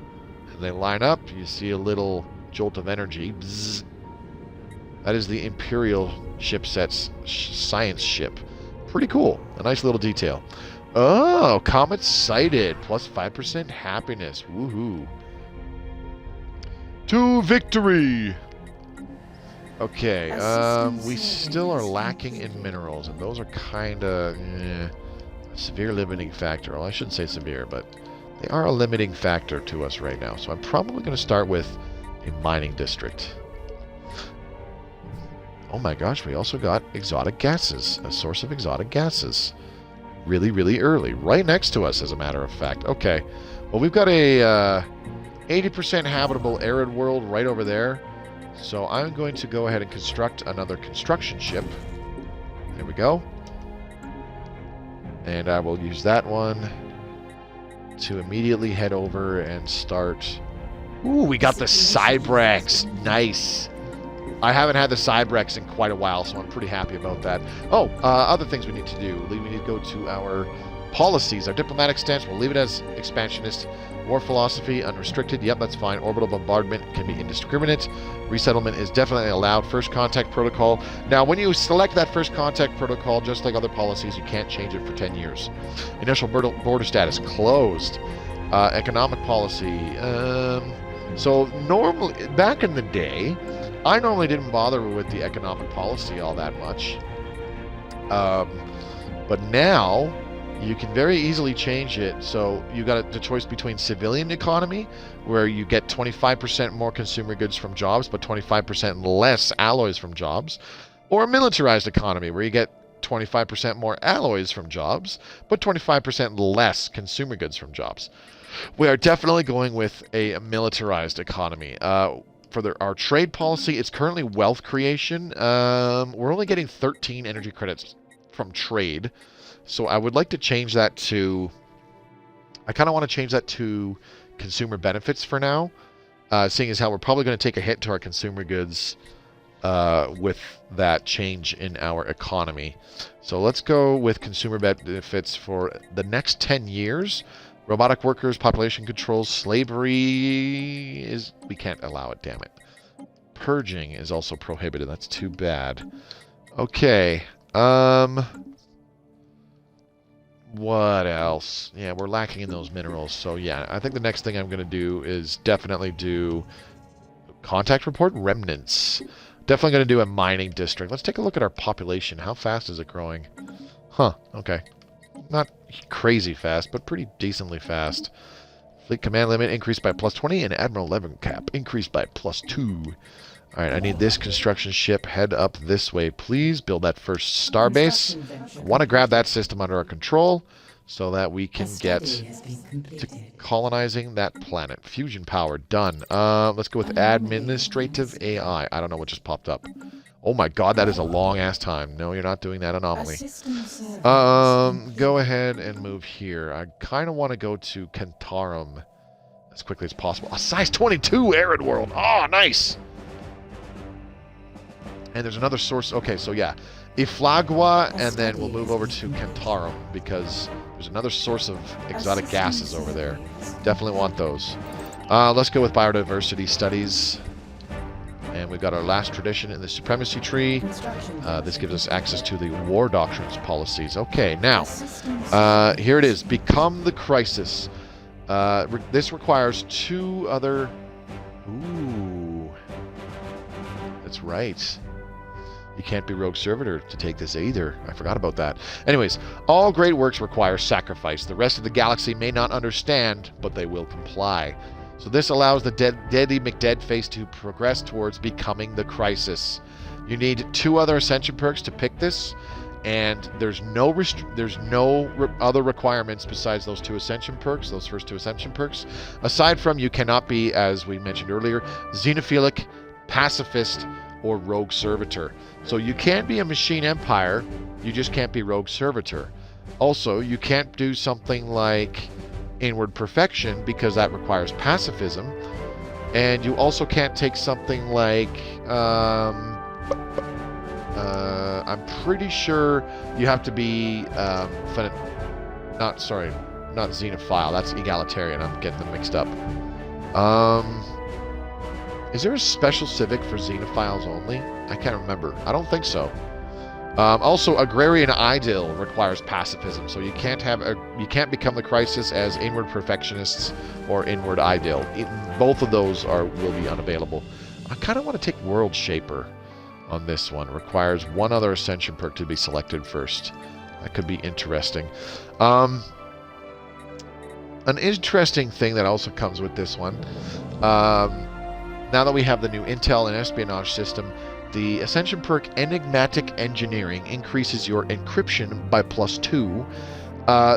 [SPEAKER 1] and they line up, you see a little jolt of energy. Bzz. That is the Imperial shipset's science ship. Pretty cool. A nice little detail. Oh, comet sighted. Plus 5% happiness. Woohoo. To victory. Okay, we still are lacking in minerals, and those are kind of a severe limiting factor. Well, I shouldn't say severe, but they are a limiting factor to us right now. So I'm probably going to start with a mining district. Oh my gosh, we also got exotic gases, a source of exotic gases. Really, really early. Right next to us, as a matter of fact. Okay, well, we've got a 80% habitable arid world right over there. So I'm going to go ahead and construct another construction ship. There we go. And I will use that one to immediately head over and start. Ooh, we got the Cybrex. Nice. I haven't had the Cybrex in quite a while, so I'm pretty happy about that. Oh, other things we need to do. We need to go to our policies. Our diplomatic stance, we'll leave it as expansionist. War philosophy, unrestricted. Yep, that's fine. Orbital bombardment can be indiscriminate. Resettlement is definitely allowed. First contact protocol. Now, when you select that first contact protocol, just like other policies, you can't change it for 10 years. Initial border status, closed. Economic policy. So normally, back in the day, I normally didn't bother with the economic policy all that much. But now, you can very easily change it. So you got the choice between civilian economy, where you get 25% more consumer goods from jobs, but 25% less alloys from jobs, or a militarized economy, where you get 25% more alloys from jobs, but 25% less consumer goods from jobs. We are definitely going with a militarized economy. For our trade policy, it's currently wealth creation. We're only getting 13 energy credits from trade. So I would like to change that to, I kind of want to change that to consumer benefits for now, seeing as how we're probably going to take a hit to our consumer goods with that change in our economy. So let's go with consumer benefits for the next 10 years. Robotic workers, population control, slavery is, we can't allow it, damn it. Purging is also prohibited, that's too bad. Okay, what else? Yeah, we're lacking in those minerals. So yeah, I think the next thing I'm going to do is definitely do contact report remnants. Definitely going to do a mining district. Let's take a look at our population. How fast is it growing? Huh, okay. Not crazy fast, but pretty decently fast. Fleet command limit increased by +20 and Admiral level cap increased by +2. Alright, I need this construction ship. Head up this way, please. Build that first starbase. I want to grab that system under our control so that we can get to colonizing that planet. Fusion power, done. Let's go with administrative AI. I don't know what just popped up. Oh my god, that is a long-ass time. No, you're not doing that anomaly. Go ahead and move here. I kind of want to go to Kentarum as quickly as possible. A size 22 arid world. Oh, nice! And there's another source. Okay, so yeah. Iflagua, and then we'll move over to Kentarum because there's another source of exotic gases over there. Definitely want those. Let's go with biodiversity studies. And we've got our last tradition in the supremacy tree. This gives us access to the war doctrines policies. Okay, now, here it is. Become the crisis. This requires 2 other... Ooh. That's right. You can't be rogue servitor to take this either. I forgot about that. Anyways, all great works require sacrifice. The rest of the galaxy may not understand, but they will comply. So this allows the Deadly McDead face to progress towards becoming the crisis. You need 2 other ascension perks to pick this, and there's no other requirements besides those 2 ascension perks, those first 2 ascension perks. Aside from, you cannot be, as we mentioned earlier, xenophilic, pacifist, or rogue servitor. So you can be a machine empire, you just can't be rogue servitor. Also, you can't do something like inward perfection because that requires pacifism. And you also can't take something like... I'm pretty sure you have to be... not xenophile. That's egalitarian. I'm getting them mixed up. Is there a special civic for xenophiles only? I can't remember. I don't think so. Also, agrarian ideal requires pacifism, so you can't become the crisis as inward perfectionists or inward ideal. Both of those will be unavailable. I kind of want to take World Shaper on this one. Requires one other ascension perk to be selected first. That could be interesting. An interesting thing that also comes with this one. Now that we have the new intel and espionage system, the Ascension perk Enigmatic Engineering increases your encryption by +2.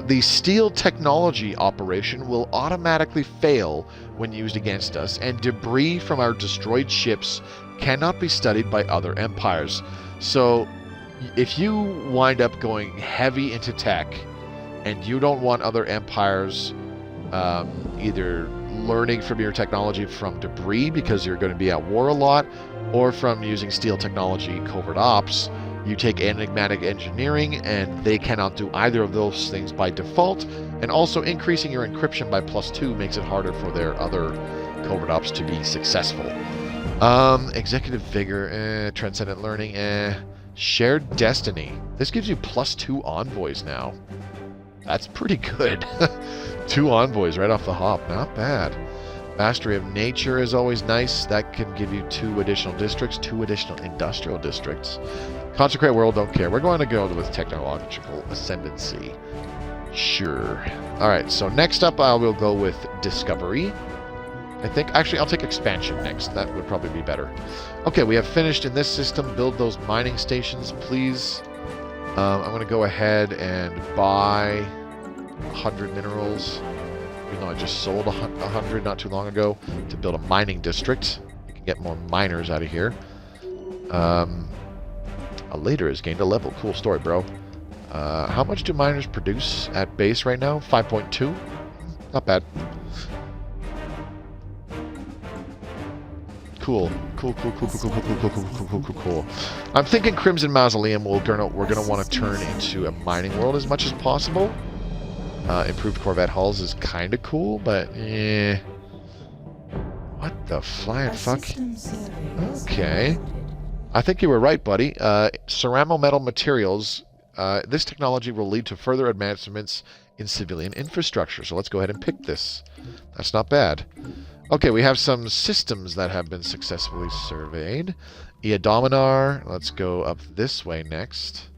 [SPEAKER 1] The Steal Technology operation will automatically fail when used against us, and debris from our destroyed ships cannot be studied by other empires. So, if you wind up going heavy into tech, and you don't want other empires either learning from your technology from debris because you're going to be at war a lot, or from using Steal Technology covert ops, you take Enigmatic Engineering, and they cannot do either of those things by default, and also increasing your encryption by +2 makes it harder for their other covert ops to be successful. Executive Vigor, Transcendent Learning, Shared Destiny. This gives you +2 envoys now. That's pretty good. 2 envoys right off the hop. Not bad. Mastery of Nature is always nice. That can give you 2 additional districts, 2 additional industrial districts. Consecrate World, don't care. We're going to go with Technological Ascendancy. Sure. Alright, so next up I will go with Discovery. I think, actually, I'll take Expansion next. That would probably be better. Okay, we have finished in this system. Build those mining stations, please. I'm going to go ahead and buy 100 minerals. Even though I just sold 100 not too long ago to build a mining district. You can get more miners out of here. A later has gained a level. Cool story, bro. How much do miners produce at base right now? 5.2? Not bad. Cool. Cool. I'm thinking Crimson Mausoleum we're gonna want to turn into a mining world as much as possible. Improved Corvette hulls is kind of cool, but what the flying fuck? Okay. I think you were right, buddy. Ceramo metal materials. This technology will lead to further advancements in civilian infrastructure. So let's go ahead and pick this. That's not bad. Okay, we have some systems that have been successfully surveyed. Eodominar. Let's go up this way next.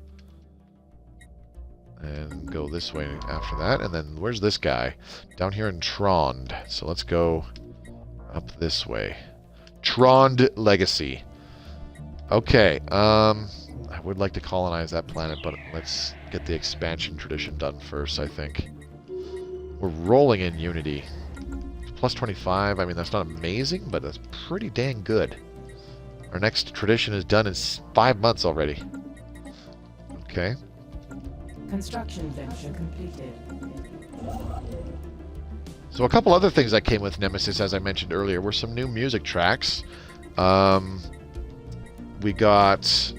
[SPEAKER 1] And go this way after that. And then where's this guy? Down here in Trond. So let's go up this way. Trond Legacy. Okay. I would like to colonize that planet, but let's get the expansion tradition done first, I think. We're rolling in Unity. Plus 25. I mean, that's not amazing, but that's pretty dang good. Our next tradition is done in 5 months already. Okay.
[SPEAKER 3] Construction venture completed.
[SPEAKER 1] So a couple other things that came with Nemesis, as I mentioned earlier, were some new music tracks. We got...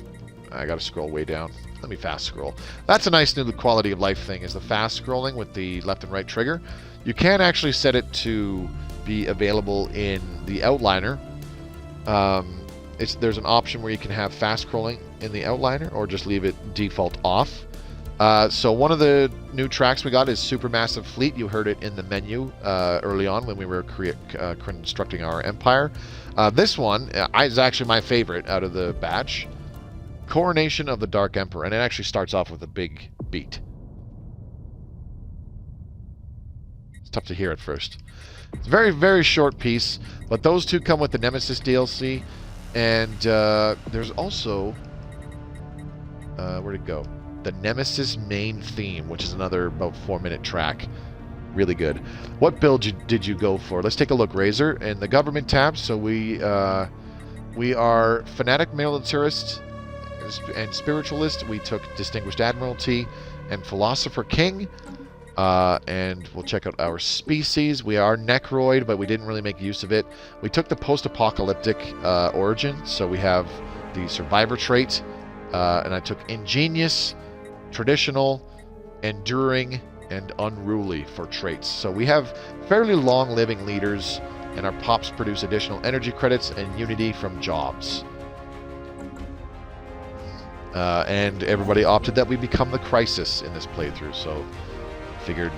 [SPEAKER 1] I gotta scroll way down. Let me fast scroll. That's a nice new quality of life thing, is the fast scrolling with the left and right trigger. You can actually set it to be available in the outliner. There's an option where you can have fast scrolling in the outliner, or just leave it default off. So one of the new tracks we got is Supermassive Fleet. You heard it in the menu early on when we were constructing our empire. This one is actually my favorite out of the batch. Coronation of the Dark Emperor, and it actually starts off with a big beat. It's tough to hear at first. It's a very, very short piece, but those two come with the Nemesis DLC, and there's also... where'd it go? The Nemesis main theme, which is another about 4-minute track. Really good. What build did you go for? Let's take a look. Razor and the government tab. So we are fanatic militarist and spiritualist. We took Distinguished Admiralty and Philosopher King. And we'll check out our species. We are Necroid, but we didn't really make use of it. We took the post-apocalyptic origin, so we have the survivor trait, and I took ingenious, traditional, enduring, and unruly for traits. So we have fairly long-living leaders, and our pops produce additional energy credits and unity from jobs. And everybody opted that we become the Crisis in this playthrough, so figured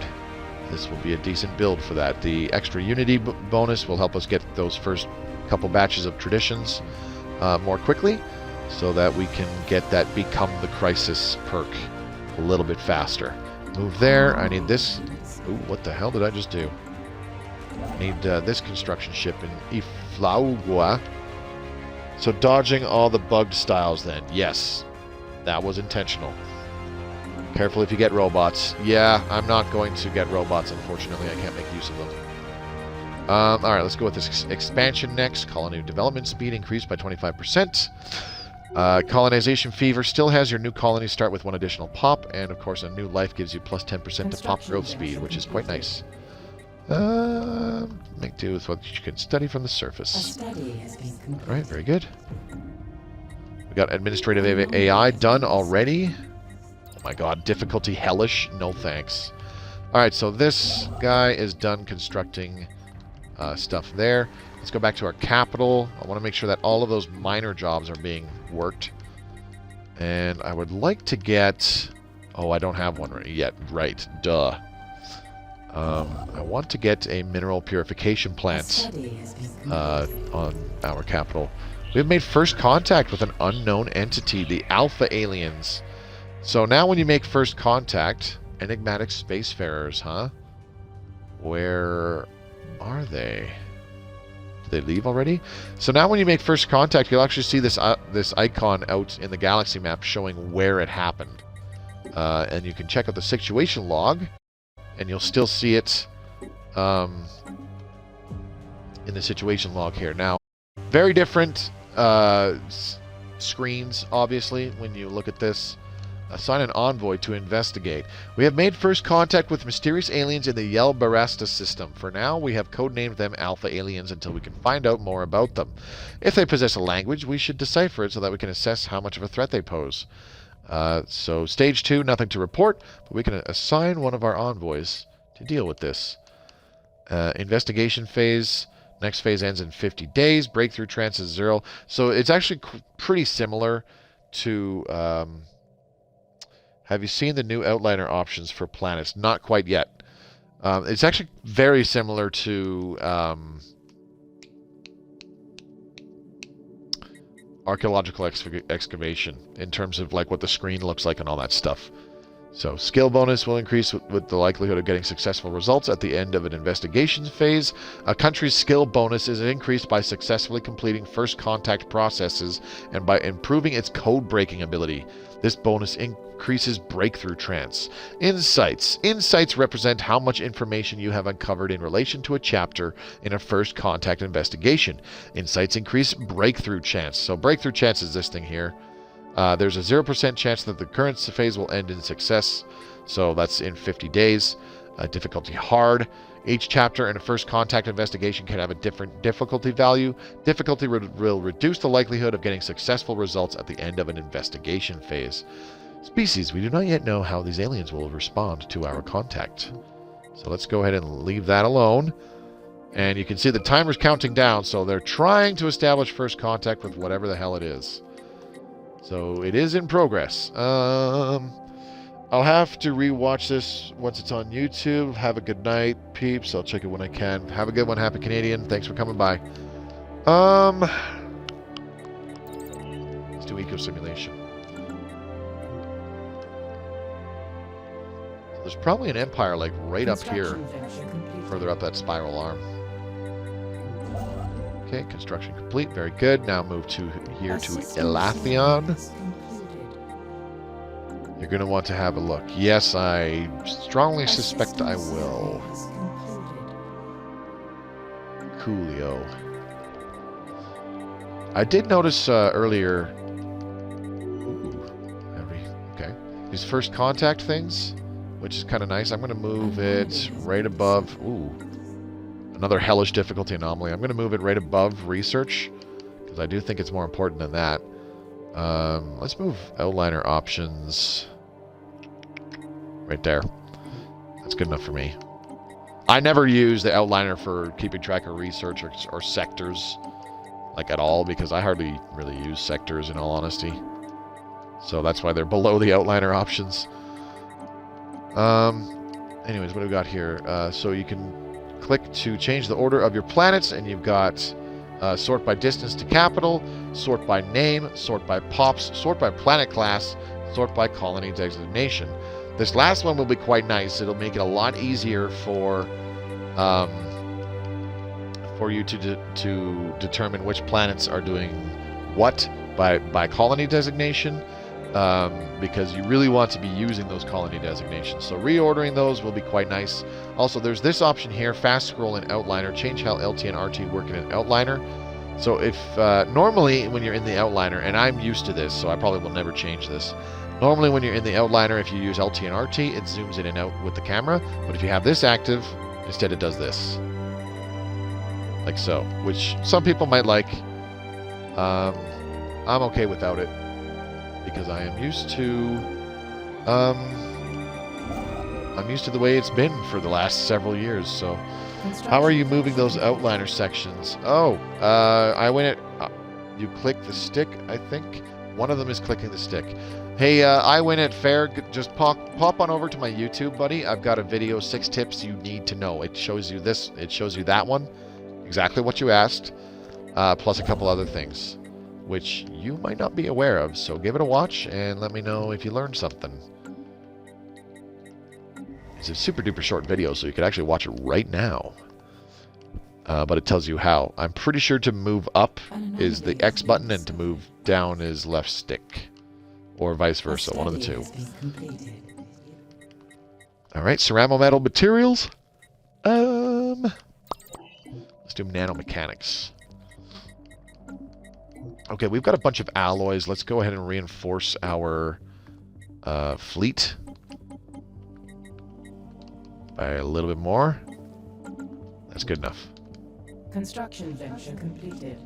[SPEAKER 1] this will be a decent build for that. The extra unity bonus will help us get those first couple batches of traditions more quickly, so that we can get that Become the Crisis perk a little bit faster. Move there. I need this. Ooh, what the hell did I just do? I need this construction ship in Iflaugua. So dodging all the bugged styles then. Yes, that was intentional. Careful if you get robots. Yeah, I'm not going to get robots, unfortunately. I can't make use of them. Alright, let's go with this expansion next. Colony development speed increased by 25%. Colonization fever still has your new colony start with 1 additional pop, and of course a new life gives you plus 10% to pop growth speed, which is quite nice. Make do with what you can study from the surface. Alright, very good. We got administrative AI done already. Oh my god, difficulty hellish? No thanks. Alright, so this guy is done constructing stuff there. Let's go back to our capital. I want to make sure that all of those minor jobs are being worked. And I would like to get... Oh, I don't have one yet. Right. Duh. I want to get a mineral purification plant on our capital. We've made first contact with an unknown entity, the Alpha Aliens. So now when you make first contact, enigmatic spacefarers, huh? Where are they? Did they leave already? So now when you make first contact, you'll actually see this this icon out in the galaxy map showing where it happened. And you can check out the situation log, and you'll still see it in the situation log here. Now, very different screens, obviously, when you look at this. Assign an envoy to investigate. We have made first contact with mysterious aliens in the Yel Barasta system. For now, we have codenamed them Alpha Aliens until we can find out more about them. If they possess a language, we should decipher it so that we can assess how much of a threat they pose. So, Stage 2, nothing to report, but we can assign one of our envoys to deal with this. Investigation phase. Next phase ends in 50 days. Breakthrough chance is 0. So, it's actually pretty similar to... have you seen the new outliner options for planets? Not quite yet. It's actually very similar to archaeological excavation in terms of like what the screen looks like and all that stuff. So skill bonus will increase with the likelihood of getting successful results at the end of an investigation phase. A country's skill bonus is increased by successfully completing first contact processes and by improving its code breaking ability. This bonus increases breakthrough chance. Insights. Insights represent how much information you have uncovered in relation to a chapter in a first contact investigation. Insights increase breakthrough chance. So breakthrough chance is this thing here. There's a 0% chance that the current phase will end in success. So that's in 50 days. Difficulty hard. Each chapter in a first contact investigation can have a different difficulty value. Difficulty will reduce the likelihood of getting successful results at the end of an investigation phase. Species. We do not yet know how these aliens will respond to our contact. So let's go ahead and leave that alone. And you can see the timer's counting down. So they're trying to establish first contact with whatever the hell it is. So it is in progress. I'll have to rewatch this once it's on YouTube. Have a good night, peeps. I'll check it when I can. Have a good one. Happy Canadian. Thanks for coming by. Let's do eco simulation. There's probably an empire like right up here, further up that spiral arm. Okay, construction complete. Very good. Now move to here to Elathion. You're going to want to have a look. Yes, I strongly suspect I will. Coolio. I did notice earlier... Ooh, okay. These first contact things, which is kind of nice. I'm going to move it right above... Ooh, another hellish difficulty anomaly. I'm going to move it right above research, because I do think it's more important than that. Let's move outliner options right there. That's good enough for me. I never use the outliner for keeping track of research or sectors, like at all, because I hardly really use sectors in all honesty. So that's why they're below the outliner options. Anyways, what do we got here? So you can click to change the order of your planets, and you've got sort by distance to capital, sort by name, sort by pops, sort by planet class, sort by colony designation. This last one will be quite nice. It'll make it a lot easier for you to determine which planets are doing what by colony designation, because you really want to be using those colony designations. So reordering those will be quite nice. Also, there's this option here, fast scroll in outliner, change how LT and RT work in an outliner. So if normally when you're in the outliner, and I'm used to this, so I probably will never change this. Normally when you're in the outliner, if you use LT and RT, it zooms in and out with the camera. But if you have this active, instead it does this. Like so, which some people might like. I'm okay without it, because I am used to the way it's been for the last several years. So how are you moving those outliner sections? Oh, I went at you click the stick, I think. One of them is clicking the stick. Hey, I win at fair. Just pop on over to my YouTube, buddy. I've got a video, 6 tips you need to know. It shows you this. It shows you that one. Exactly what you asked. Plus a couple other things, which you might not be aware of. So give it a watch and let me know if you learned something. It's a super duper short video, so you could actually watch it right now. But it tells you how. I'm pretty sure to move up is the X button and to move down is left stick. Or vice versa, one of the two. Alright, ceramo metal materials. Let's do nanomechanics. Okay, we've got a bunch of alloys. Let's go ahead and reinforce our fleet by a little bit more. That's good enough.
[SPEAKER 3] Construction venture completed.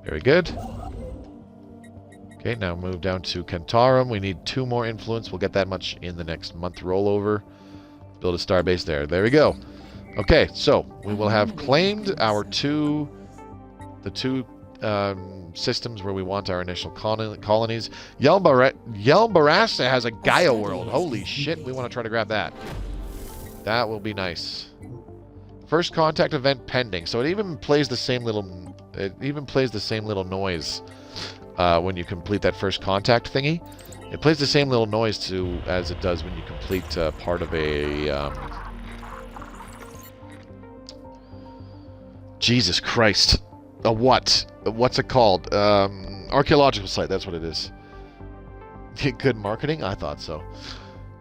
[SPEAKER 1] Very good. Okay, now move down to Kentarum. We need 2 more influence. We'll get that much in the next month rollover. Build a starbase there. There we go. Okay, so we will have claimed our the two systems where we want our initial colonies. Yelbarasta has a Gaia world. Holy shit, we want to try to grab that. That will be nice. First contact event pending. So it even plays the same little noise when you complete that first contact thingy. It plays the same little noise too as it does when you complete part of a Jesus Christ. A what? What's it called? Archaeological site, that's what it is. Good marketing? I thought so.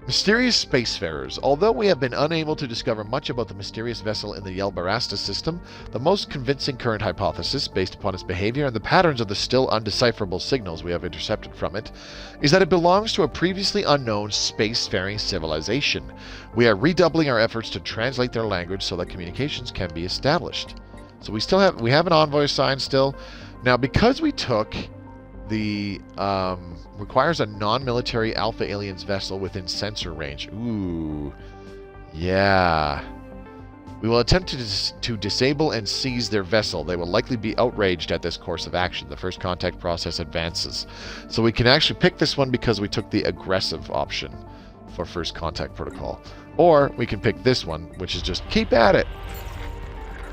[SPEAKER 1] Mysterious spacefarers. Although we have been unable to discover much about the mysterious vessel in the Yelbarasta system, the most convincing current hypothesis, based upon its behavior and the patterns of the still undecipherable signals we have intercepted from it, is that it belongs to a previously unknown spacefaring civilization. We are redoubling our efforts to translate their language so that communications can be established. So we have an envoy assigned still. Now, because we took the requires a non-military Alpha Aliens vessel within sensor range. Ooh, yeah. We will attempt to disable and seize their vessel. They will likely be outraged at this course of action. The first contact process advances. So we can actually pick this one because we took the aggressive option for first contact protocol. Or we can pick this one, which is just keep at it.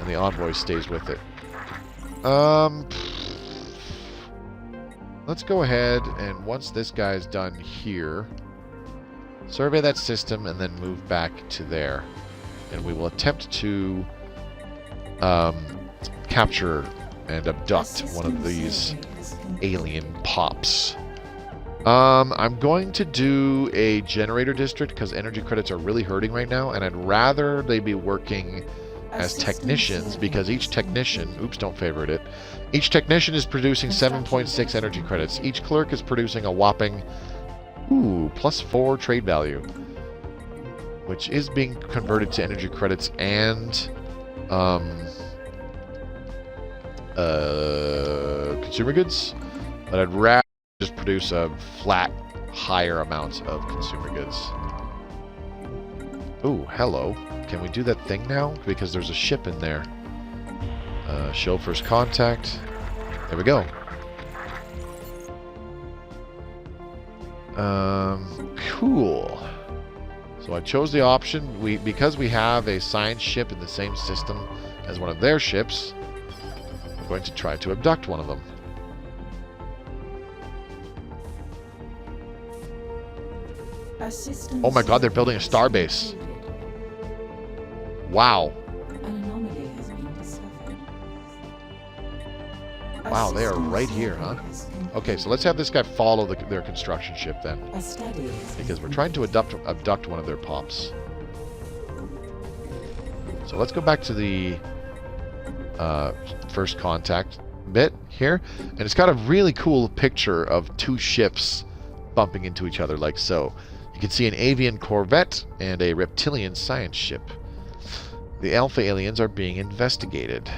[SPEAKER 1] And the envoy stays with it. Let's go ahead and once this guy's done here, survey that system and then move back to there. And we will attempt to capture and abduct one of these alien pops. I'm going to do a generator district because energy credits are really hurting right now, and I'd rather they be working as technicians because each technician, oops, don't favorite it, each technician is producing 7.6 energy credits. Each clerk is producing a whopping, +4 trade value. which is being converted to energy credits and consumer goods. But I'd rather just produce a flat, higher amount of consumer goods. Ooh, hello. Can we do that thing now? Because there's a ship in there. Show first contact. There we go. Cool. So I chose the option. Because we have a science ship in the same system as one of their ships, I'm going to try to abduct one of them. Oh my god, they're building a starbase. Wow. Wow, they are right here, huh? Okay, so let's have this guy follow their construction ship then. Because we're trying to abduct one of their pops. So let's go back to the first contact bit here. And it's got a really cool picture of two ships bumping into each other like so. You can see an avian corvette and a reptilian science ship. The alpha aliens are being investigated.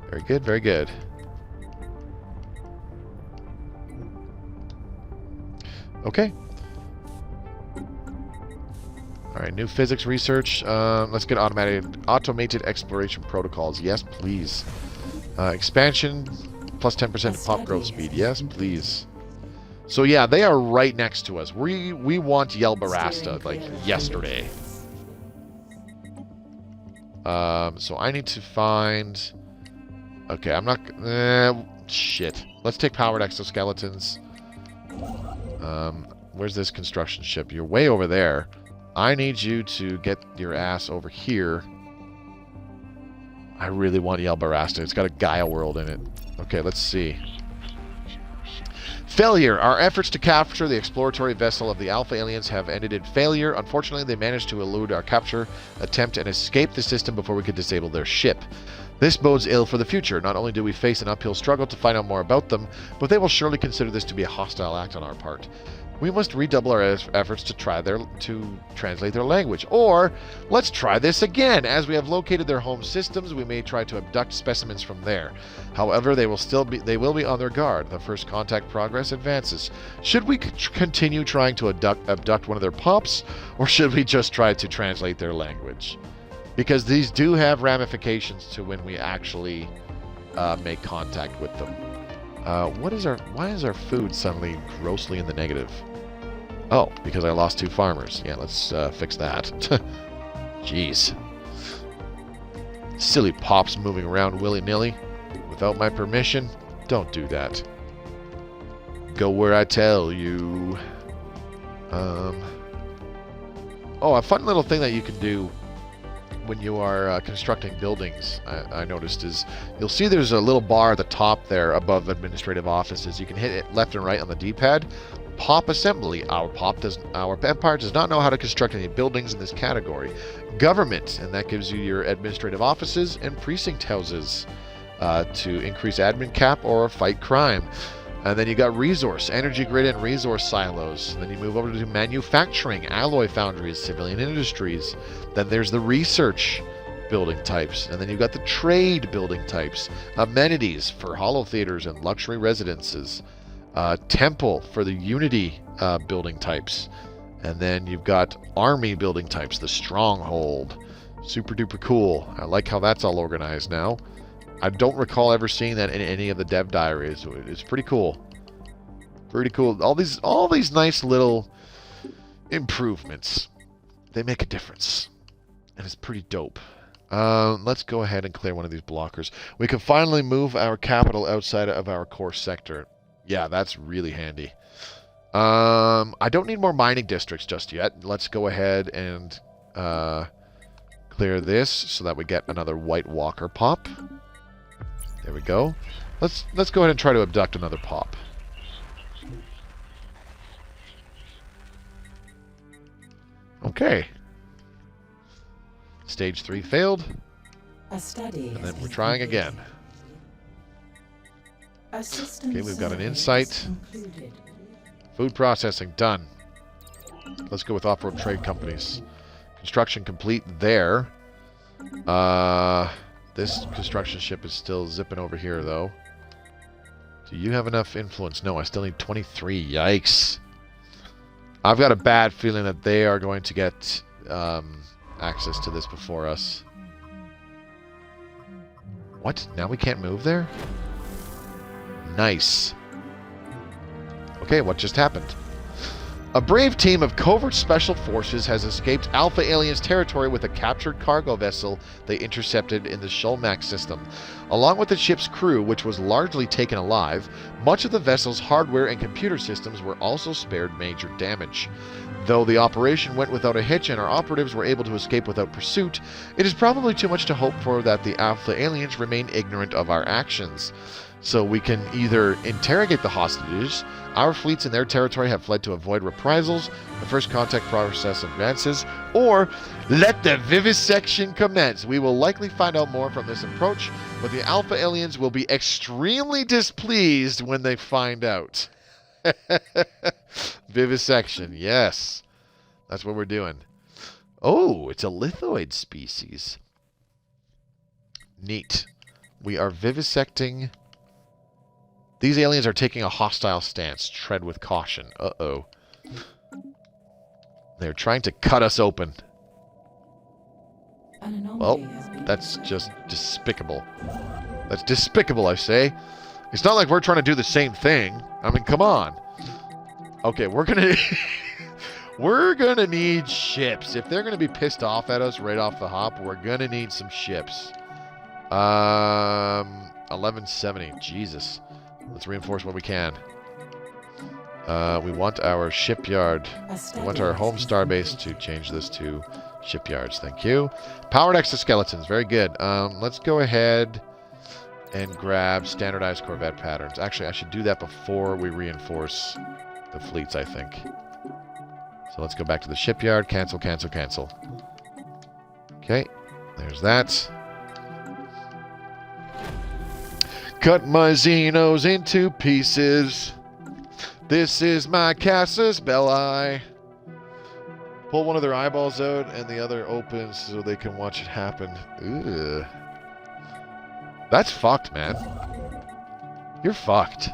[SPEAKER 1] Very good, very good. Okay. Alright, new physics research. Let's get automated exploration protocols. Yes, please. Expansion, plus 10% pop growth speed. Yes, please. So yeah, they are right next to us. We want Yelbarasta, like, yesterday. So I need to find... Okay, I'm not... shit. Let's take powered exoskeletons. Where's this construction ship? You're way over there. I need you to get your ass over here. I really want Yelbarasta. It's got a Gaia world in it. Okay, let's see. Failure. Our efforts to capture the exploratory vessel of the Alpha aliens have ended in failure. Unfortunately, they managed to elude our capture attempt and escape the system before we could disable their ship. This bodes ill for the future. Not only do we face an uphill struggle to find out more about them, but they will surely consider this to be a hostile act on our part. We must redouble our efforts to translate their language. Or, let's try this again. As we have located their home systems, we may try to abduct specimens from there. However, they will be on their guard. The first contact progress advances. Should we continue trying to abduct one of their pops, or should we just try to translate their language? Because these do have ramifications to when we actually make contact with them. Why is our food suddenly grossly in the negative? Oh, because I lost 2 farmers. Yeah, let's fix that. Jeez. Silly pops moving around willy-nilly without my permission. Don't do that. Go where I tell you. Oh, a fun little thing that you can do when you are constructing buildings, I noticed, is you'll see there's a little bar at the top there above administrative offices. You can hit it left and right on the D-pad. Pop assembly. Our empire does not know how to construct any buildings in this category. Government, and that gives you your administrative offices and precinct houses to increase admin cap or fight crime. And then you got resource, energy grid and resource silos. And then you move over to manufacturing, alloy foundries, civilian industries. Then there's the research building types. And then you've got the trade building types. Amenities for holo theaters and luxury residences. Temple for the Unity building types. And then you've got army building types, the stronghold. Super duper cool. I like how that's all organized now. I don't recall ever seeing that in any of the dev diaries. It's pretty cool. Pretty cool. All these nice little improvements. They make a difference. And it's pretty dope. Let's go ahead and clear one of these blockers. We can finally move our capital outside of our core sector. Yeah, that's really handy. I don't need more mining districts just yet. Let's go ahead and clear this so that we get another White Walker pop. There we go. Let's go ahead and try to abduct another pop. Okay. Stage 3 failed. And then we're trying again. Okay, we've got an insight. Food processing done. Let's go with off-road trade companies. Construction complete there. This construction ship is still zipping over here, though. Do you have enough influence? No, I still need 23. Yikes. I've got a bad feeling that they are going to get access to this before us. What? Now we can't move there? Nice. Okay, what just happened? A brave team of covert special forces has escaped Alpha Aliens territory with a captured cargo vessel they intercepted in the Shulmac system. Along with the ship's crew, which was largely taken alive, much of the vessel's hardware and computer systems were also spared major damage. Though the operation went without a hitch and our operatives were able to escape without pursuit, it is probably too much to hope for that the Alpha Aliens remain ignorant of our actions. So we can either interrogate the hostages, our fleets in their territory have fled to avoid reprisals, the first contact process advances, or let the vivisection commence. We will likely find out more from this approach, but the Alpha Aliens will be extremely displeased when they find out. Vivisection, yes. That's what we're doing. Oh, it's a lithoid species. Neat. We are vivisecting. These aliens are taking a hostile stance. Tread with caution. Uh-oh. They're trying to cut us open. Well, that's just despicable. That's despicable, I say. It's not like we're trying to do the same thing. I mean, come on. Okay, we're gonna... we're gonna need ships. If they're gonna be pissed off at us right off the hop, we're gonna need some ships. 1170. Jesus. Let's reinforce what we can. We want our shipyard. We want our home starbase to change this to shipyards. Thank you. Powered exoskeletons. Very good. Let's go ahead and grab standardized corvette patterns. Actually, I should do that before we reinforce the fleets, I think. So let's go back to the shipyard. Cancel, cancel, cancel. Okay. There's that. Cut my Xenos into pieces. This is my Casus Belli. Pull one of their eyeballs out and the other opens so they can watch it happen. Ugh. That's fucked, man. You're fucked.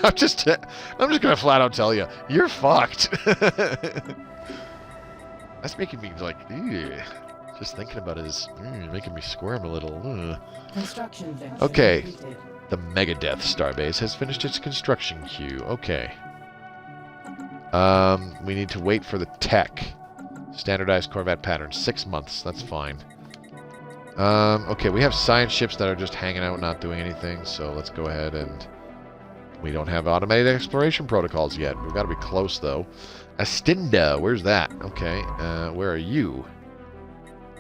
[SPEAKER 1] I'm just gonna flat out tell you, you're fucked. That's making me like, ugh. Just thinking about it is making me squirm a little. Ugh. Okay. Completed. The Megadeth Starbase has finished its construction queue. Okay. We need to wait for the tech. Standardized corvette pattern. 6 months. That's fine. Okay, we have science ships that are just hanging out, not doing anything. So let's go ahead and... We don't have automated exploration protocols yet. We've got to be close, though. Astinda. Where's that? Okay. Where are you?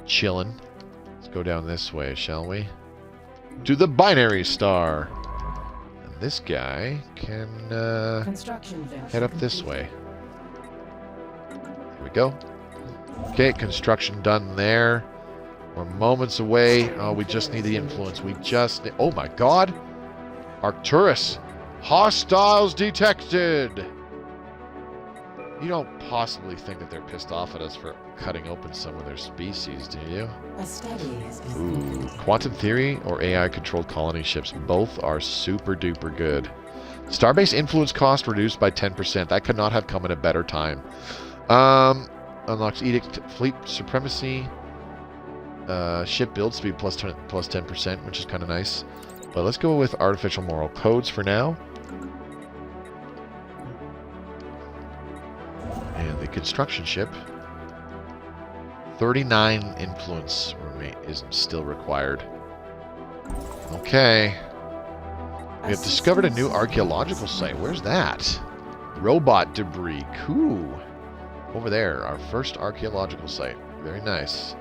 [SPEAKER 1] Chillin'. Let's go down this way, shall we? To the binary star. And this guy can head up this way. Here we go. Okay, construction done there. We're moments away. Oh, we just need the influence. We just need... Oh my god! Arcturus! Hostiles detected! You don't possibly think that they're pissed off at us for cutting open some of their species, do you? Ooh, quantum theory or AI-controlled colony ships. Both are super duper good. Starbase influence cost reduced by 10%. That could not have come at a better time. Unlocks edict fleet supremacy. Ship build speed plus 10%, which is kind of nice. But let's go with artificial moral codes for now. And the construction ship. 39 influence is still required. Okay. We have discovered a new archaeological site. Where's that? Robot debris. Cool. Over there, our first archaeological site. Very nice.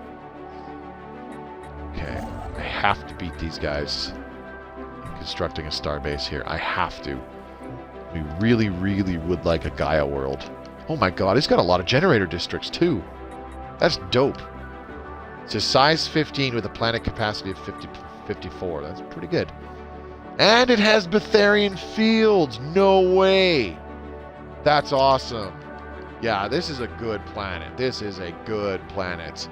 [SPEAKER 1] Okay. I have to beat these guys in constructing a starbase here. I have to. We really, really would like a Gaia world. Oh my god, it's got a lot of generator districts too. That's dope. It's a size 15 with a planet capacity of 54. That's pretty good. And it has Betharian fields. No way. That's awesome. Yeah, this is a good planet. This is a good planet.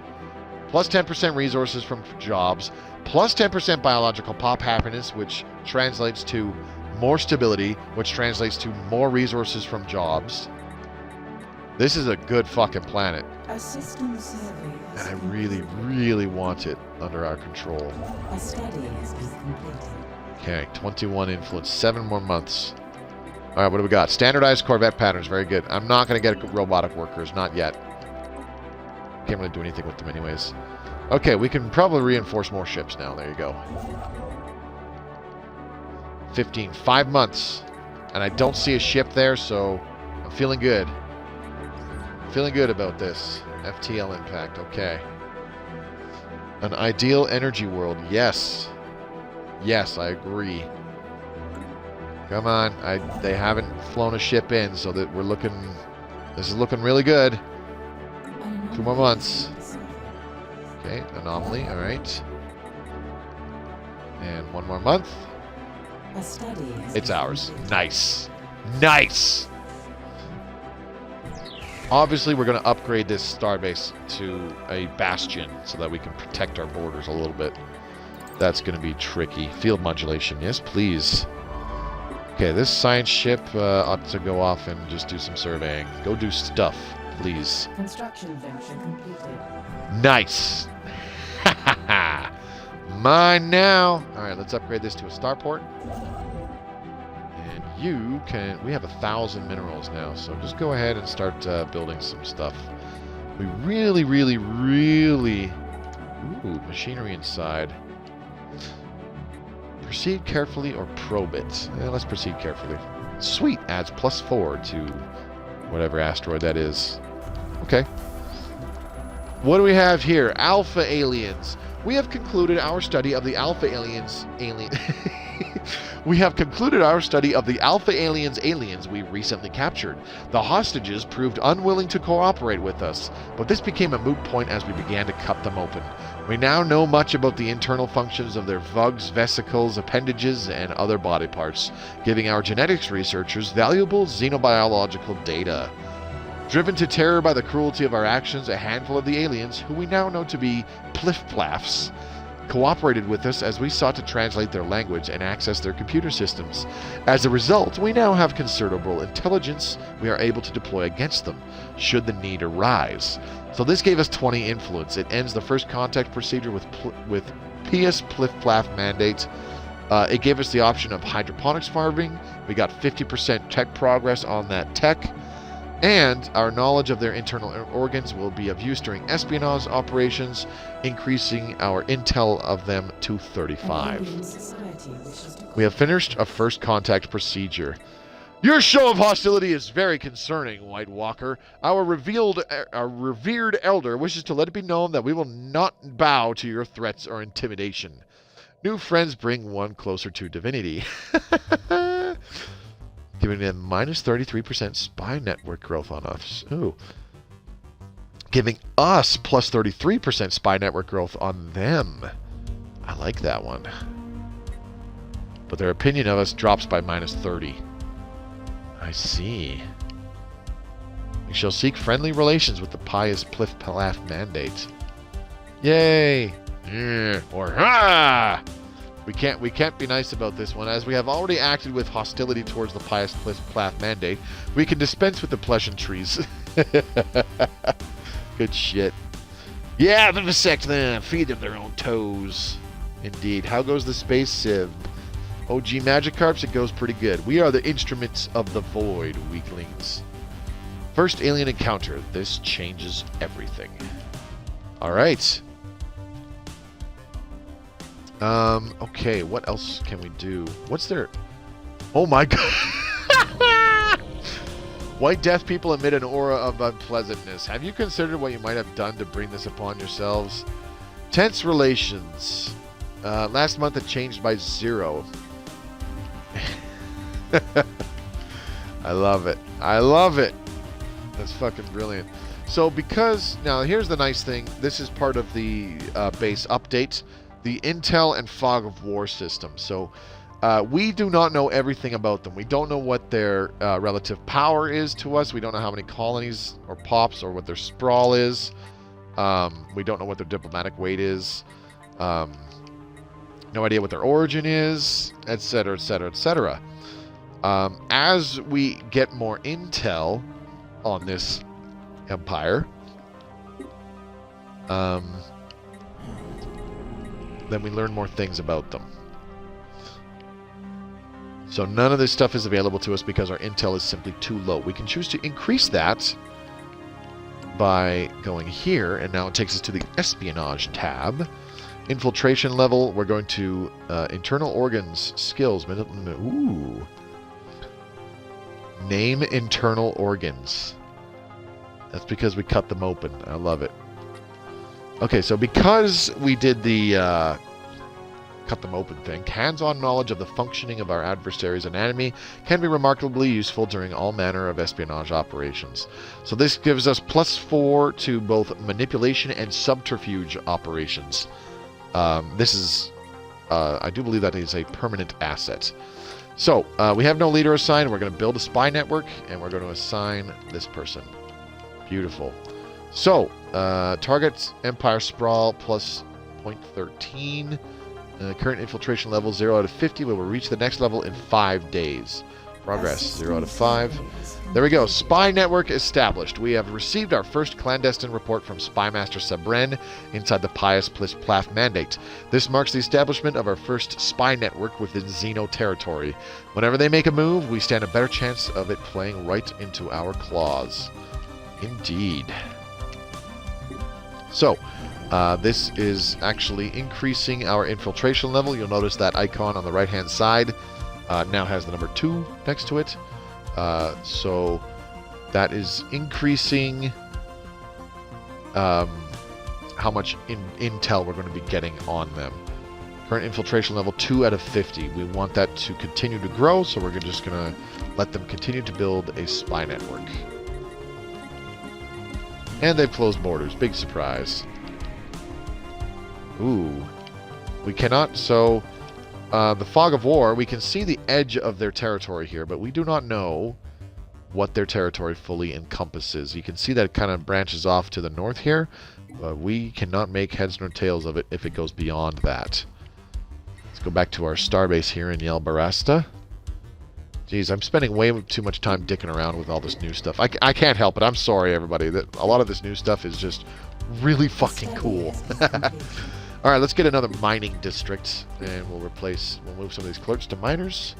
[SPEAKER 1] Plus 10% resources from jobs. Plus 10% biological pop happiness, which translates to more stability, which translates to more resources from jobs. This is a good fucking planet.
[SPEAKER 3] A system survey.
[SPEAKER 1] And I really, really want it under our control.
[SPEAKER 3] A study has been completed.
[SPEAKER 1] Okay, 21 influence, 7 more months. All right, what do we got? Standardized Corvette patterns, very good. I'm not going to get robotic workers, not yet. Can't really do anything with them anyways. Okay, we can probably reinforce more ships now. There you go. 15, 5 months. And I don't see a ship there, so I'm feeling good. Feeling good about this. FTL impact, okay. An ideal energy world, yes. Yes, I agree. Come on, they haven't flown a ship in, so that we're looking... This is looking really good. 2 more months. Okay, anomaly, alright. And 1 more month. It's ours. Nice. Nice! Obviously, we're going to upgrade this starbase to a bastion so that we can protect our borders a little bit. That's going to be tricky. Field modulation. Yes, please. Okay, this science ship ought to go off and just do some surveying. Go do stuff, please.
[SPEAKER 3] Construction venture completed.
[SPEAKER 1] Nice! Ha ha ha! Mine now! Alright, let's upgrade this to a starport. And you can... We have 1,000 minerals now, so just go ahead and start building some stuff. We really, really, really... Ooh, machinery inside. Proceed carefully or probe it. Let's proceed carefully. Sweet, adds +4 to whatever asteroid that is. Okay. What do we have here? Alpha aliens. We have concluded our study of the alpha aliens. We have concluded our study of the alpha aliens we recently captured. The hostages proved unwilling to cooperate with us, but this became a moot point as we began to cut them open. We now know much about the internal functions of their vugs, vesicles, appendages, and other body parts, giving our genetics researchers valuable xenobiological data. Driven to terror by the cruelty of our actions, a handful of the aliens, who we now know to be pliff-plaffs, cooperated with us as we sought to translate their language and access their computer systems. As a result, we now have considerable intelligence we are able to deploy against them, should the need arise. So this gave us 20 influence. It ends the first contact procedure with PS pliff-plaff mandate. It gave us the option of hydroponics farming. We got 50% tech progress on that tech. And our knowledge of their internal organs will be of use during espionage operations, increasing our intel of them to 35. We have finished a first contact procedure. Your show of hostility is very concerning, White Walker. Our revered elder wishes to let it be known that we will not bow to your threats or intimidation. New friends bring one closer to divinity. Giving them -33% spy network growth on us. Ooh. Giving us +33% spy network growth on them. I like that one. But their opinion of us drops by -30. I see. We shall seek friendly relations with the pious pliff-plaff mandate. Yay! Or ha! We can't be nice about this one, as we have already acted with hostility towards the pious pliff-plaff mandate. We can dispense with the pleasantries. Good shit. Yeah, vivisect them. Feed them their own toes. Indeed. How goes the space civ? OG Magikarps, it goes pretty good. We are the instruments of the void, weaklings. First alien encounter. This changes everything. Alright. Okay, what else can we do? What's there? Oh my god! White Death people emit an aura of unpleasantness. Have you considered what you might have done to bring this upon yourselves? Tense relations. Last month it changed by 0. I love it. I love it. That's fucking brilliant. So because, now here's the nice thing. This is part of the base update. The Intel and Fog of War system. So We do not know everything about them. We don't know what their relative power is to us. We don't know how many colonies or pops or what their sprawl is. We don't know what their diplomatic weight is. No idea what their origin is, etc., etc., etc. As we get more intel on this empire, then we learn more things about them. So none of this stuff is available to us because our intel is simply too low. We can choose to increase that by going here, and now it takes us to the espionage tab. Infiltration level, we're going to internal organs, skills. Ooh. Name internal organs. That's because we cut them open. I love it. Okay, so because we did the cut them open thing, hands-on knowledge of the functioning of our adversary's anatomy can be remarkably useful during all manner of espionage operations. So this gives us +4 to both manipulation and subterfuge operations. This is, I do believe that is a permanent asset. So, we have no leader assigned. We're going to build a spy network, and we're going to assign this person. Beautiful. So, target Empire Sprawl plus 0.13. Current infiltration level 0 out of 50. We will reach the next level in 5 days. Progress 0 out of 5. There we go. Spy network established. We have received our first clandestine report from Spymaster Sabren inside the Pious Plaf Mandate. This marks the establishment of our first spy network within Xeno territory. Whenever they make a move, we stand a better chance of it playing right into our claws. Indeed. So, this is actually increasing our infiltration level. You'll notice that icon on the right-hand side now has the number 2 next to it. So that is increasing how much intel we're going to be getting on them. Current infiltration level 2 out of 50. We want that to continue to grow, so we're just going to let them continue to build a spy network. And they've closed borders. Big surprise. Ooh. We cannot, so the Fog of War, we can see the edge of their territory here, but we do not know what their territory fully encompasses. You can see that it kind of branches off to the north here, but we cannot make heads nor tails of it if it goes beyond that. Let's go back to our starbase here in Yelbarasta. Jeez, I'm spending way too much time dicking around with all this new stuff. I can't help it. I'm sorry, everybody. A lot of this new stuff is just really fucking cool. Alright, let's get another mining district, and we'll move some of these clerks to miners.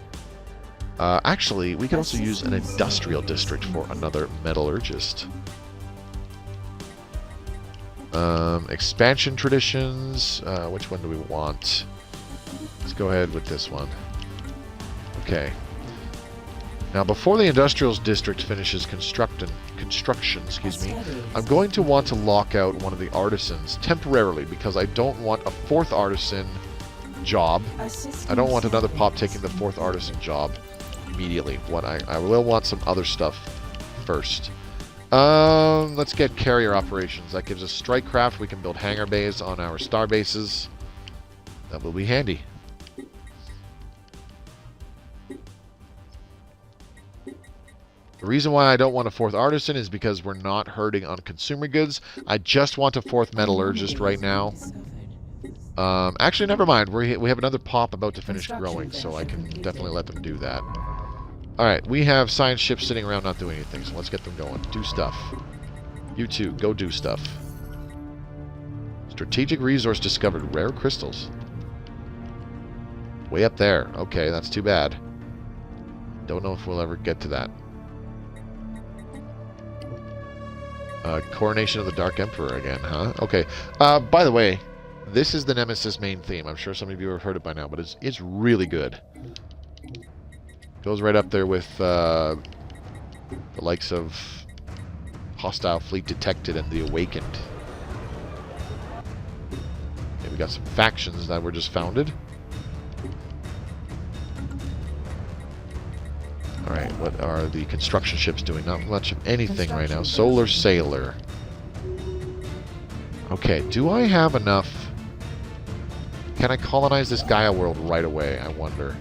[SPEAKER 1] Actually, we can also use an industrial district for another metallurgist. Expansion traditions, which one do we want? Let's go ahead with this one. Okay. Now, before the industrial district finishes construction, I'm going to want to lock out one of the artisans temporarily because I don't want a 4th artisan job. I don't want another pop taking the 4th artisan job immediately. I will want some other stuff first. Let's get carrier operations. That gives us strike craft. We can build hangar bays on our star bases. That will be handy. The reason why I don't want a 4th artisan is because we're not hurting on consumer goods. I just want a 4th metallurgist right now. Actually, never mind. We have another pop about to finish growing, so I can definitely let them do that. Alright, we have science ships sitting around not doing anything, so let's get them going. Do stuff. You too, go do stuff. Strategic resource discovered. Rare crystals. Way up there. Okay, that's too bad. Don't know if we'll ever get to that. Coronation of the Dark Emperor again, huh? Okay. By the way, this is the Nemesis main theme. I'm sure some of you have heard it by now, but it's really good. Goes right up there with the likes of Hostile Fleet Detected and The Awakened. Okay, we got some factions that were just founded. Alright, what are the construction ships doing? Not much of anything right now. Solar Sailor. Okay, do I have enough? Can I colonize this Gaia world right away, I wonder?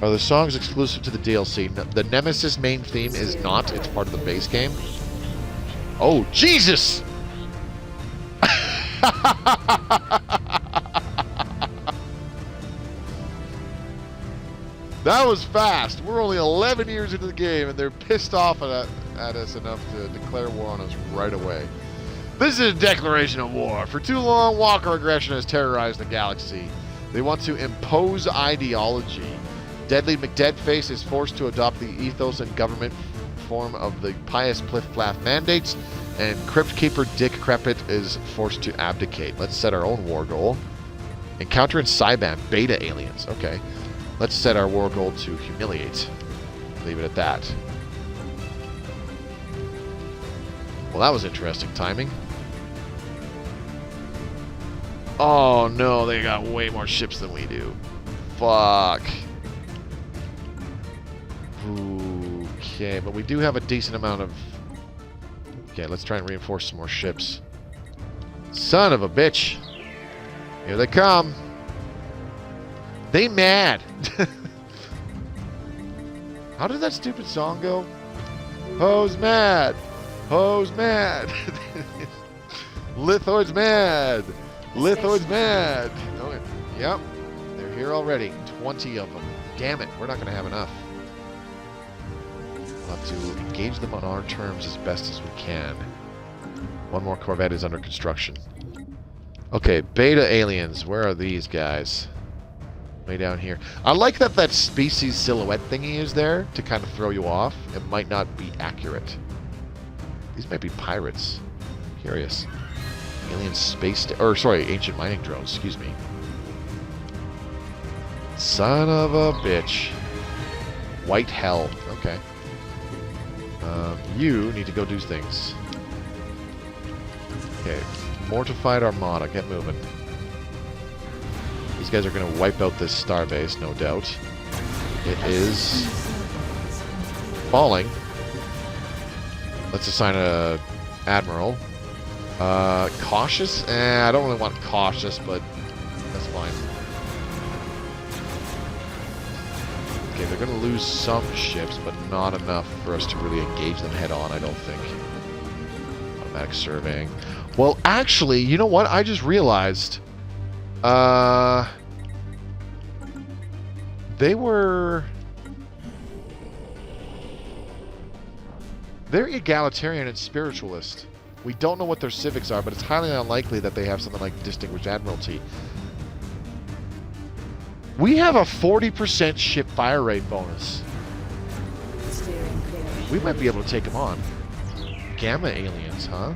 [SPEAKER 1] Are the songs exclusive to the DLC? The Nemesis main theme is not. It's part of the base game. Oh, Jesus! That was fast. We're only 11 years into the game, and they're pissed off at us enough to declare war on us right away. This is a declaration of war. For too long, Walker aggression has terrorized the galaxy. They want to impose ideology. Deadly McDeadface is forced to adopt the ethos and government form of the pious Pliff-Flaff mandates, and Crypt Keeper Dick Crepit is forced to abdicate. Let's set our own war goal. Encounter in Cyban, beta aliens. Okay. Let's set our war goal to humiliate. Leave it at that. Well, that was interesting timing. Oh no, they got way more ships than we do. Fuck. Okay, but we do have a decent amount of... Okay, let's try and reinforce some more ships. Son of a bitch. Here they come. They mad. How did that stupid song go? Ho's mad. Ho's mad. Lithoid's mad. Lithoid's mad. Oh, yep. They're here already. 20 of them. Damn it. We're not going to have enough. We'll have to engage them on our terms as best as we can. One more Corvette is under construction. Okay, beta aliens. Where are these guys? Way down here. I like that species silhouette thingy is there to kind of throw you off. It might not be accurate. These might be pirates. Curious. Alien space... ancient mining drones. Excuse me. Son of a bitch. White hell. Okay. You need to go do things. Okay. Mortified Armada. Get moving. These guys are going to wipe out this starbase, no doubt. It is falling. Let's assign a admiral. Cautious? I don't really want cautious, but that's fine. Okay, they're going to lose some ships, but not enough for us to really engage them head on, I don't think. Automatic surveying. Well, actually, you know what? I just realized... They're egalitarian and spiritualist. We don't know what their civics are, but it's highly unlikely that they have something like Distinguished Admiralty. We have a 40% ship fire rate bonus. We might be able to take them on. Gamma aliens, huh?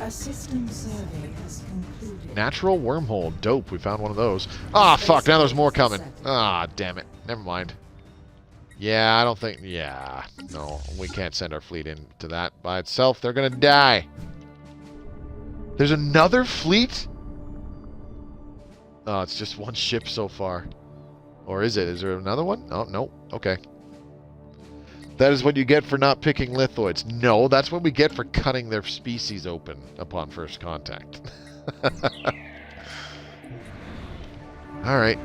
[SPEAKER 3] A system survey has concluded.
[SPEAKER 1] Natural wormhole. Dope. We found one of those. Ah, fuck. Now there's more coming. Ah, damn it. Never mind. Yeah, I don't think... Yeah. No, we can't send our fleet into that by itself. They're going to die. There's another fleet? Oh, it's just one ship so far. Or is it? Is there another one? Oh, no. Okay. That is what you get for not picking lithoids. No, that's what we get for cutting their species open upon first contact. Alright.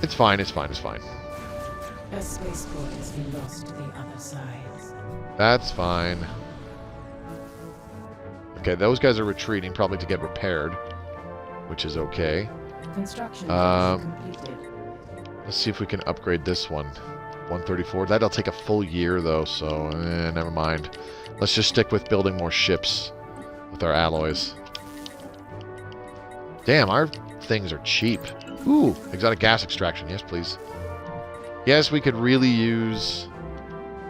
[SPEAKER 1] It's fine, it's fine, it's fine.
[SPEAKER 3] A spaceport has been lost to the other side.
[SPEAKER 1] That's fine. Okay, those guys are retreating, probably to get repaired. Which is okay.
[SPEAKER 3] Construction completed.
[SPEAKER 1] Let's see if we can upgrade this one. 134. That'll take a full year, though, so never mind. Let's just stick with building more ships with our alloys. Damn, our things are cheap. Ooh, exotic gas extraction. Yes, please. Yes, we could really use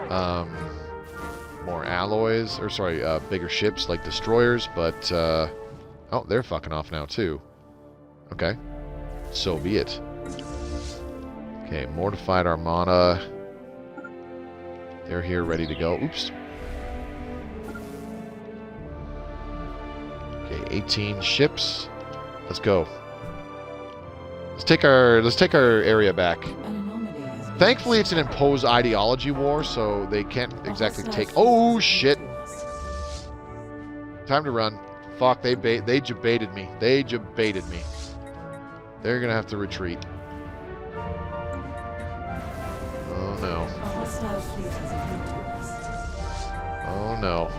[SPEAKER 1] more alloys, or sorry, bigger ships like destroyers, but oh, they're fucking off now, too. Okay. So be it. Okay, Mortified Armada. They're here ready to go. Oops. Okay, 18 ships. Let's go. Let's take our area back. Thankfully it's an imposed ideology war, so they can't exactly take... Oh shit. Time to run. Fuck, they baited me. They baited me. They're going to have to retreat. Oh, no.
[SPEAKER 3] A hostile fleet has appeared to us.
[SPEAKER 1] Oh, no.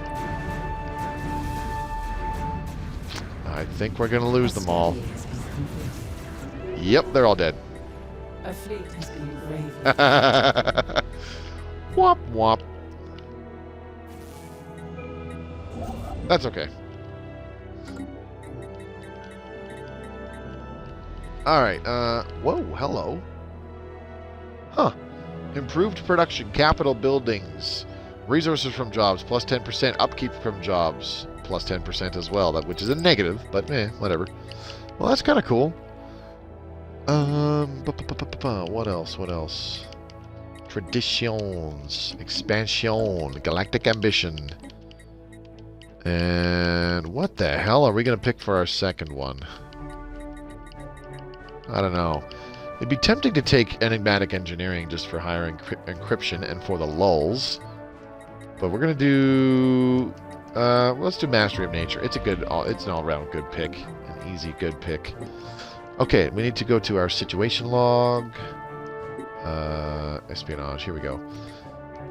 [SPEAKER 1] I think we're going to lose them all.
[SPEAKER 3] Custodian has been completed.
[SPEAKER 1] Yep, they're all dead.
[SPEAKER 3] A fleet has been engraved.
[SPEAKER 1] Whop, whop. That's okay. Alright, whoa, hello. Huh. Improved production, capital buildings, resources from jobs, plus 10%, upkeep from jobs, plus 10% as well, which is a negative, but whatever. Well, that's kind of cool. What else? What else? Traditions, expansion, galactic ambition. And what the hell are we going to pick for our second one? I don't know. It'd be tempting to take enigmatic engineering just for higher encryption and for the lulls. But we're going to do... let's do mastery of nature. It's an all-round good pick. An easy good pick. Okay, we need to go to our situation log. Espionage. Here we go.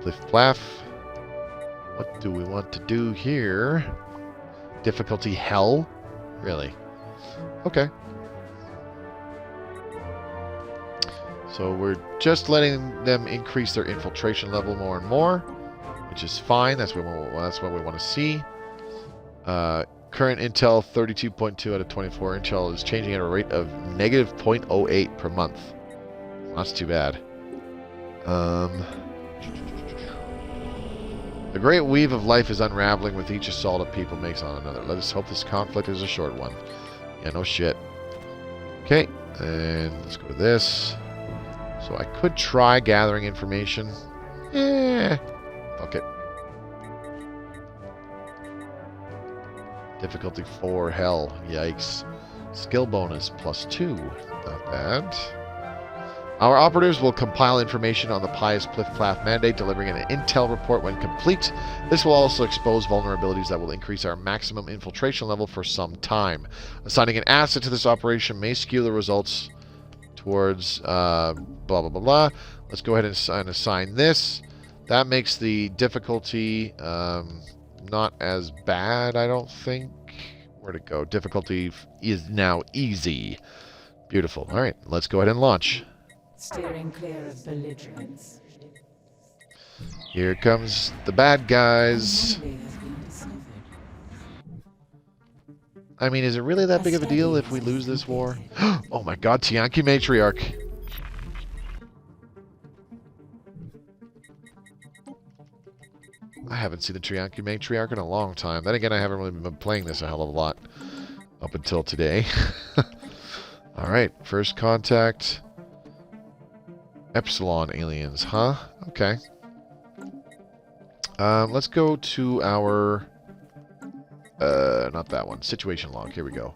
[SPEAKER 1] Pliff Plaff. What do we want to do here? Difficulty hell? Really? Okay. So we're just letting them increase their infiltration level more and more, which is fine. That's what we want to see. Current intel 32.2 out of 24. Intel is changing at a rate of negative 0.08 per month. That's too bad. The great weave of life is unraveling with each assault a people makes on another. Let us hope this conflict is a short one. Yeah, no shit. Okay, and let's go to this. So I could try gathering information. Fuck it. Difficulty 4, hell. Yikes. Skill bonus +2. Not bad. Our operatives will compile information on the Pious Pliff Plaff mandate, delivering an intel report when complete. This will also expose vulnerabilities that will increase our maximum infiltration level for some time. Assigning an asset to this operation may skew the results towards blah, blah, blah, blah. Let's go ahead and assign this. That makes the difficulty not as bad, I don't think. Where'd it go? Difficulty is now easy. Beautiful. All right, let's go ahead and launch.
[SPEAKER 3] Steering clear of belligerents.
[SPEAKER 1] Here comes the bad guys.
[SPEAKER 3] Anomaly has been discovered.
[SPEAKER 1] I mean, is it really that big of a deal if we lose this war? Oh my god, Tianki Matriarch. I haven't seen the Tianki Matriarch in a long time. Then again, I haven't really been playing this a hell of a lot up until today. Alright, first contact. Epsilon aliens, huh? Okay. Let's go to our... not that one. Situation log. Here we go.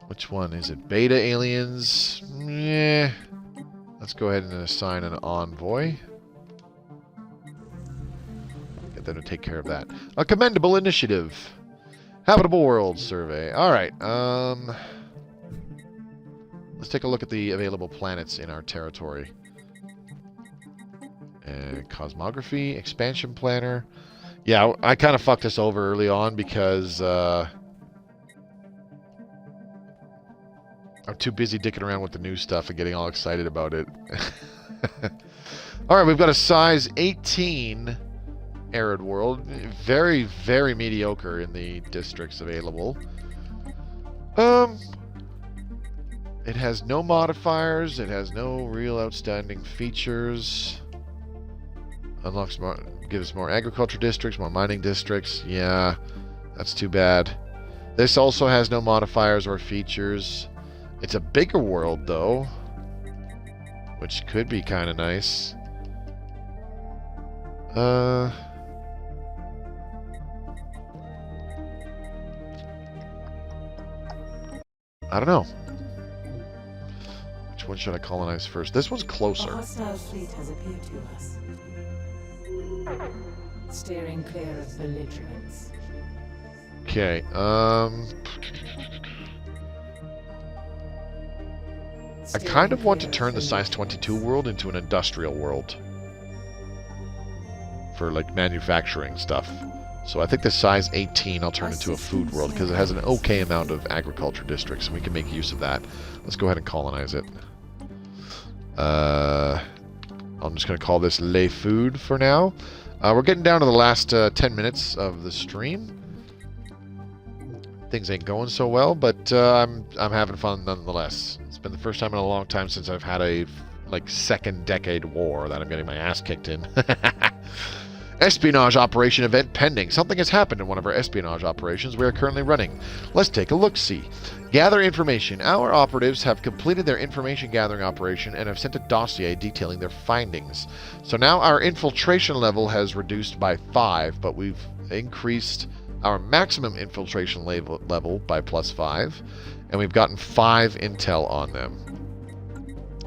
[SPEAKER 1] Which one is it? Beta aliens? Yeah. Let's go ahead and assign an envoy. Get them to take care of that. A commendable initiative. Habitable world survey. Alright. Let's take a look at the available planets in our territory. Cosmography, expansion planner. Yeah, I kind of fucked us over early on because I'm too busy dicking around with the new stuff and getting all excited about it. Alright, we've got a size 18 arid world. Very, very mediocre in the districts available. It has no modifiers. It has no real outstanding features. Unlocks more, gives more agriculture districts, more mining districts. Yeah, that's too bad. This also has no modifiers or features. It's a bigger world, though, which could be kind of nice. I don't know. Which one should I colonize first? This one's
[SPEAKER 3] A
[SPEAKER 1] closer.
[SPEAKER 3] hostile fleet has appeared to us. Steering clear of belligerents.
[SPEAKER 1] Okay, I kind of want to turn the size 22 world into an industrial world. For, like, manufacturing stuff. So I think the size 18 I'll turn into a food world, because it has an okay amount of agriculture districts, and we can make use of that. Let's go ahead and colonize it. I'm just going to call this Le Food for now. We're getting down to the last 10 minutes of the stream. Things ain't going so well, but I'm having fun nonetheless. It's been the first time in a long time since I've had a, like, second decade war that I'm getting my ass kicked in. Espionage operation event pending. Something has happened in one of our espionage operations we are currently running. Let's take a look-see. Gather information. Our operatives have completed their information gathering operation and have sent a dossier detailing their findings. So now our infiltration level has reduced by 5, but we've increased our maximum infiltration level by +5, and we've gotten 5 intel on them.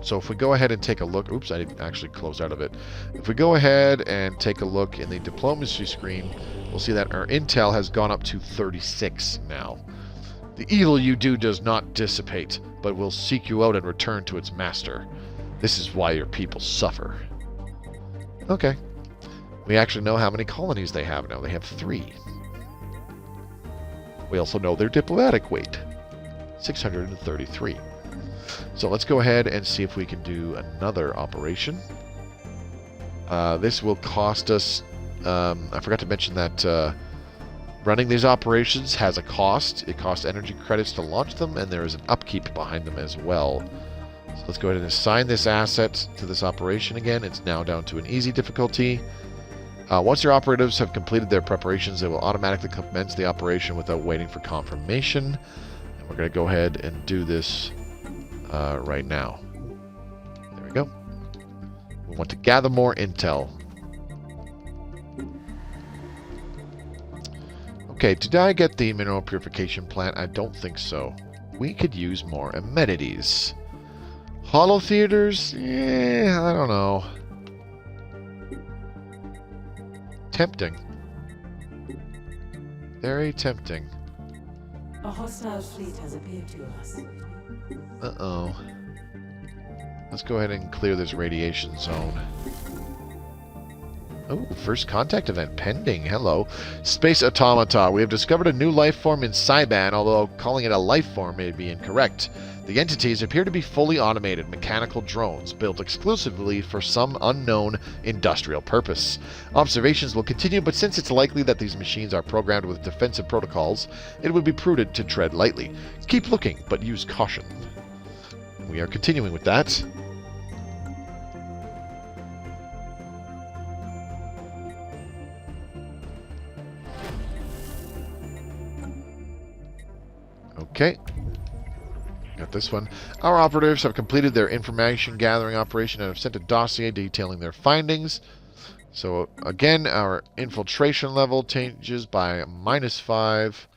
[SPEAKER 1] So if we go ahead and take a look... Oops, I didn't actually close out of it. If we go ahead and take a look in the diplomacy screen, we'll see that our intel has gone up to 36 now. The evil you do does not dissipate, but will seek you out and return to its master. This is why your people suffer. Okay. We actually know how many colonies they have now. They have 3. We also know their diplomatic weight. 633. So let's go ahead and see if we can do another operation. This will cost us... I forgot to mention that running these operations has a cost. It costs energy credits to launch them, and there is an upkeep behind them as well. So let's go ahead and assign this asset to this operation again. It's now down to an easy difficulty. Once your operatives have completed their preparations, they will automatically commence the operation without waiting for confirmation. And we're going to go ahead and do this right now. There we go. We want to gather more intel. Okay, did I get the mineral purification plant? I don't think so. We could use more amenities. Holo theaters? I don't know. Tempting. Very tempting.
[SPEAKER 3] A hostile fleet has appeared to us.
[SPEAKER 1] Uh-oh. Let's go ahead and clear this radiation zone. Oh, first contact event pending. Hello. Space Automata. We have discovered a new life form in Cyban, although calling it a life form may be incorrect. The entities appear to be fully automated mechanical drones built exclusively for some unknown industrial purpose. Observations will continue, but since it's likely that these machines are programmed with defensive protocols, it would be prudent to tread lightly. Keep looking, but use caution. We are continuing with that. Okay. Got this one. Our operatives have completed their information gathering operation and have sent a dossier detailing their findings. So again, our infiltration level changes by -5,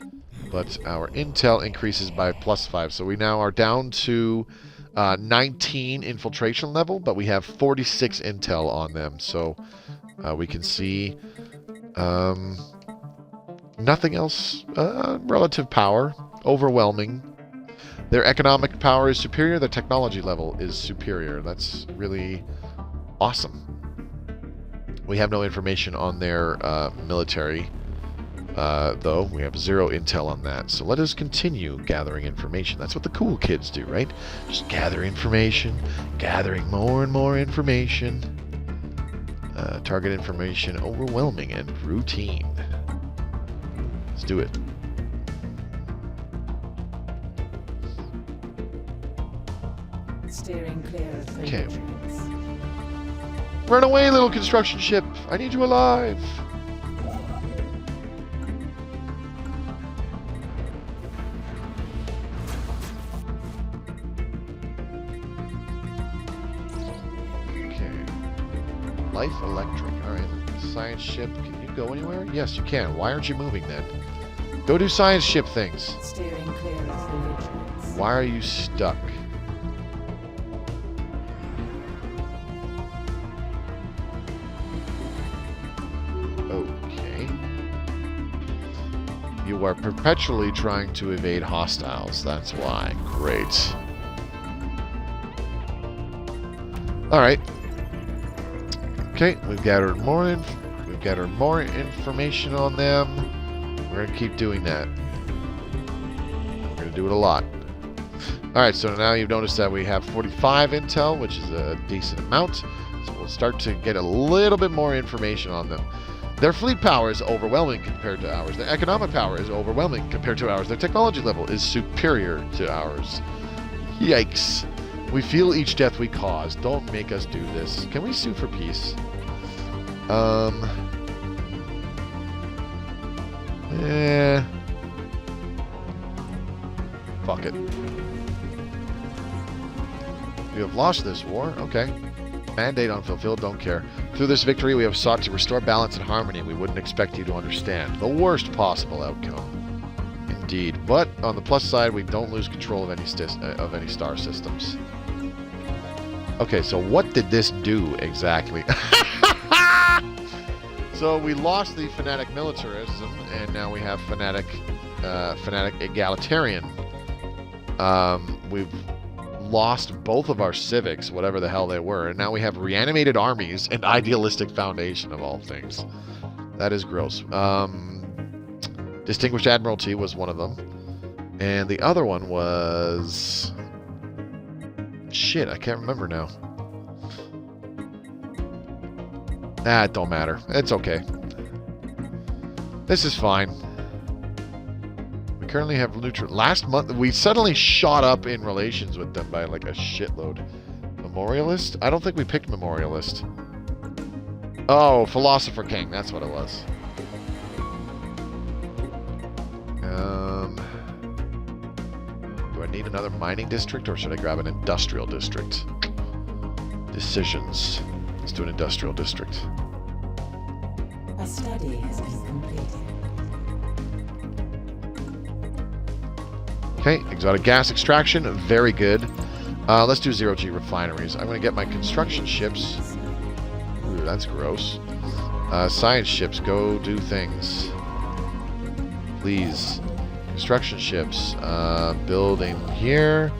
[SPEAKER 1] but our intel increases by +5. So we now are down to 19 infiltration level, but we have 46 intel on them. So we can see nothing else. Relative power, overwhelming. Their economic power is superior. Their technology level is superior. That's really awesome. We have no information on their military, though. We have 0 intel on that. So let us continue gathering information. That's what the cool kids do, right? Just gather information, gathering more and more information. Target information, overwhelming and routine. Let's do it.
[SPEAKER 3] Steering clear of
[SPEAKER 1] Okay.
[SPEAKER 3] entrance.
[SPEAKER 1] Run away, little construction ship! I need you alive! Okay. Life electric. Alright. Science ship. Can you go anywhere? Yes, you can. Why aren't you moving then? Go do science ship things.
[SPEAKER 3] Steering clear of entrance.
[SPEAKER 1] Why are you stuck? Okay. You are perpetually trying to evade hostiles. That's why. Great. Alright. Okay, we've gathered more information on them. We're going to keep doing that. We're going to do it a lot. Alright, so now you've noticed that we have 45 intel, which is a decent amount. So we'll start to get a little bit more information on them. Their fleet power is overwhelming compared to ours. Their economic power is overwhelming compared to ours. Their technology level is superior to ours. Yikes. We feel each death we cause. Don't make us do this. Can we sue for peace? Fuck it. We have lost this war. Okay. Mandate unfulfilled. Don't care. Through this victory, we have sought to restore balance and harmony. We wouldn't expect you to understand. The worst possible outcome. Indeed. But on the plus side, we don't lose control of any star systems. Okay, so what did this do exactly? So we lost the fanatic militarism, and now we have fanatic egalitarian. We've lost both of our civics, whatever the hell they were, and now we have reanimated armies and idealistic foundation of all things. That is gross. Distinguished Admiralty was one of them, and the other one was... Shit, I can't remember now. Nah, it don't matter. It's okay. This is fine. We currently have neutral. Last month, we suddenly shot up in relations with them by like a shitload. Memorialist? I don't think we picked Memorialist. Oh, Philosopher King. That's what it was. Do I need another mining district, or should I grab an industrial district? Decisions. Let's do an industrial district.
[SPEAKER 3] A study has been completed.
[SPEAKER 1] Okay, exotic gas extraction, very good. Let's do 0G refineries. I'm going to get my construction ships. Ooh, that's gross. Science ships, go do things. Please. Construction ships. Building here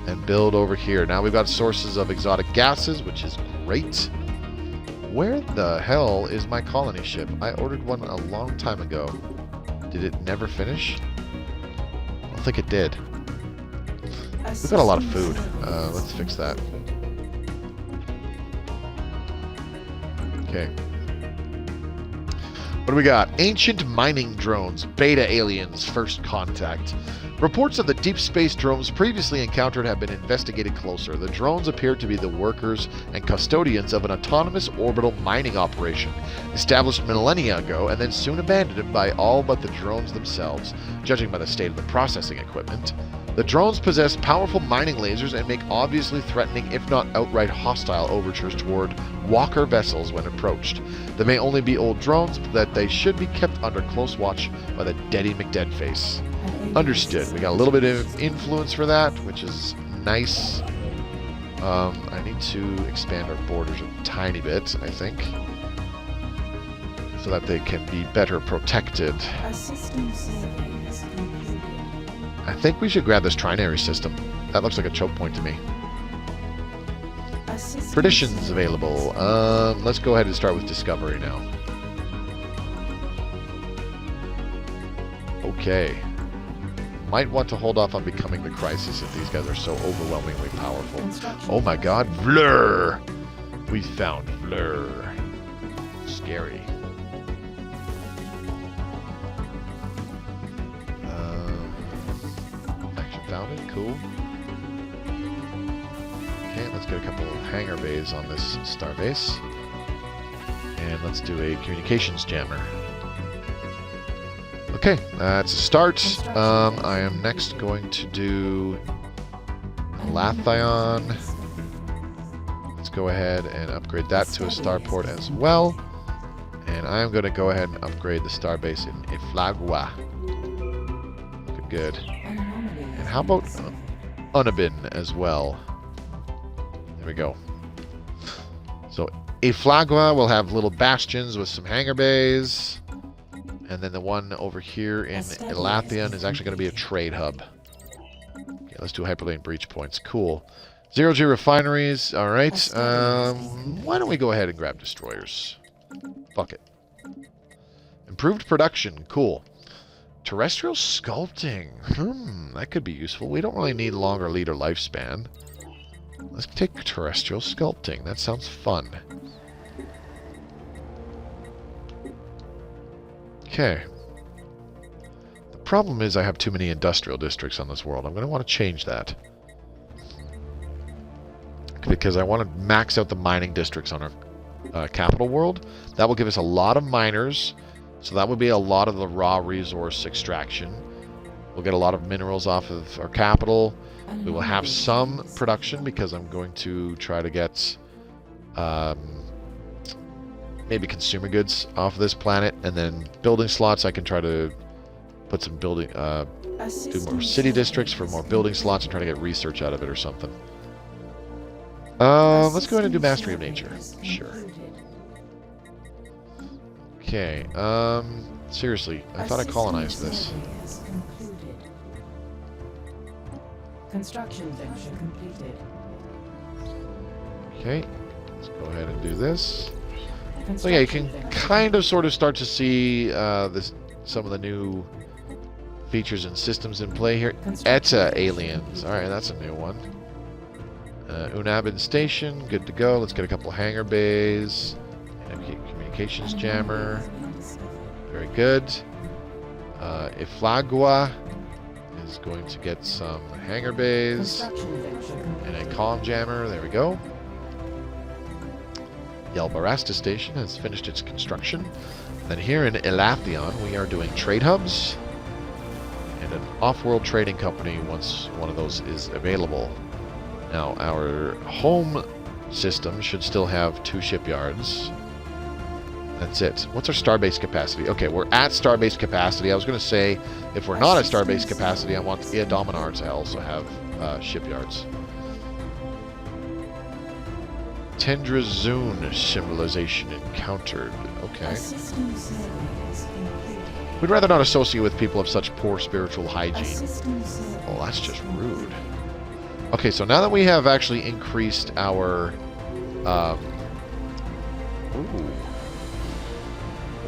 [SPEAKER 1] and build over here. Now we've got sources of exotic gases, which is great. Where the hell is my colony ship? I ordered one a long time ago. Did it never finish? I don't think it did. We've got a lot of food. Let's fix that. Okay. What do we got? Ancient mining drones. Beta aliens. First contact. Reports of the deep space drones previously encountered have been investigated closer. The drones appear to be the workers and custodians of an autonomous orbital mining operation, established millennia ago and then soon abandoned by all but the drones themselves, judging by the state of the processing equipment. The drones possess powerful mining lasers and make obviously threatening, if not outright hostile, overtures toward walker vessels when approached. They may only be old drones, but that they should be kept under close watch by the Deddy McDeadface. Understood. We got a little bit of influence for that, which is nice. I need to expand our borders a tiny bit, I think, so that they can be better protected. I think we should grab this trinary system. That looks like a choke point to me. Traditions available. Let's go ahead and start with discovery now. Okay. Might want to hold off on becoming the crisis if these guys are so overwhelmingly powerful. Oh my god, Vlur! We found Vlur. Scary. Action founded, cool. Okay, let's get a couple of hangar bays on this starbase. And let's do a communications jammer. Okay, that's a start. I am next going to do Lathion. Let's go ahead and upgrade that to a starport as well. And I'm going to go ahead and upgrade the starbase in Iflagua. Looking good. And how about Unabin as well? There we go. So Iflagua will have little bastions with some hangar bays. And then the one over here in Lathion is actually going to be a trade hub. Okay, let's do hyperlane breach points. Cool. 0G refineries. All right. Why don't we go ahead and grab destroyers? Fuck it. Improved production. Cool. Terrestrial sculpting. That could be useful. We don't really need longer leader lifespan. Let's take terrestrial sculpting. That sounds fun. Okay. The problem is I have too many industrial districts on this world. I'm going to want to change that. Because I want to max out the mining districts on our capital world. That will give us a lot of miners. So that would be a lot of the raw resource extraction. We'll get a lot of minerals off of our capital. We will have some production because I'm going to try to get maybe consumer goods off of this planet. And then building slots, I can try to put some building, do more city districts for more building slots and try to get research out of it or something. Let's go ahead and do Mastery of Nature. Sure. Okay, seriously, I thought I colonized this.
[SPEAKER 3] Construction venture completed.
[SPEAKER 1] Okay, let's go ahead and do this. So yeah, you can kind of sort of start to see some of the new features and systems in play here. ETA aliens. Alright, that's a new one. Unedited station, good to go. Let's get a couple hangar bays. And a communications jammer. Very good. Iflagua is going to get some hangar bays. And a comm jammer. There we go. Yelbarasta station has finished its construction. Then here in Elathion, we are doing trade hubs. And an off-world trading company once one of those is available. Now, our home system should still have 2 shipyards. That's it. What's our starbase capacity? Okay, we're at starbase capacity. I was going to say, if we're not at starbase capacity, I want Dominar to also have shipyards. Tendrazune civilization encountered. Okay. We'd rather not associate with people of such poor spiritual hygiene. Oh, that's just rude. Okay, so now that we have actually increased our...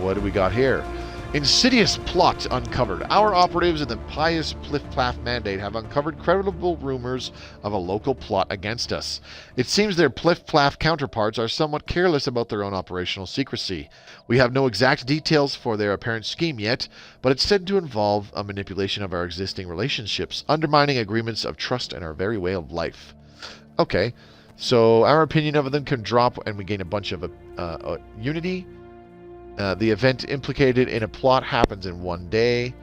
[SPEAKER 1] what do we got here? Insidious plot uncovered. Our operatives in the pious Pliff-Plaff Mandate have uncovered credible rumors of a local plot against us. It seems their Pliff-Plaff counterparts are somewhat careless about their own operational secrecy. We have no exact details for their apparent scheme yet, but it's said to involve a manipulation of our existing relationships, undermining agreements of trust and our very way of life. Okay, so our opinion of them can drop and we gain a bunch of unity. The event implicated in a plot happens in one day,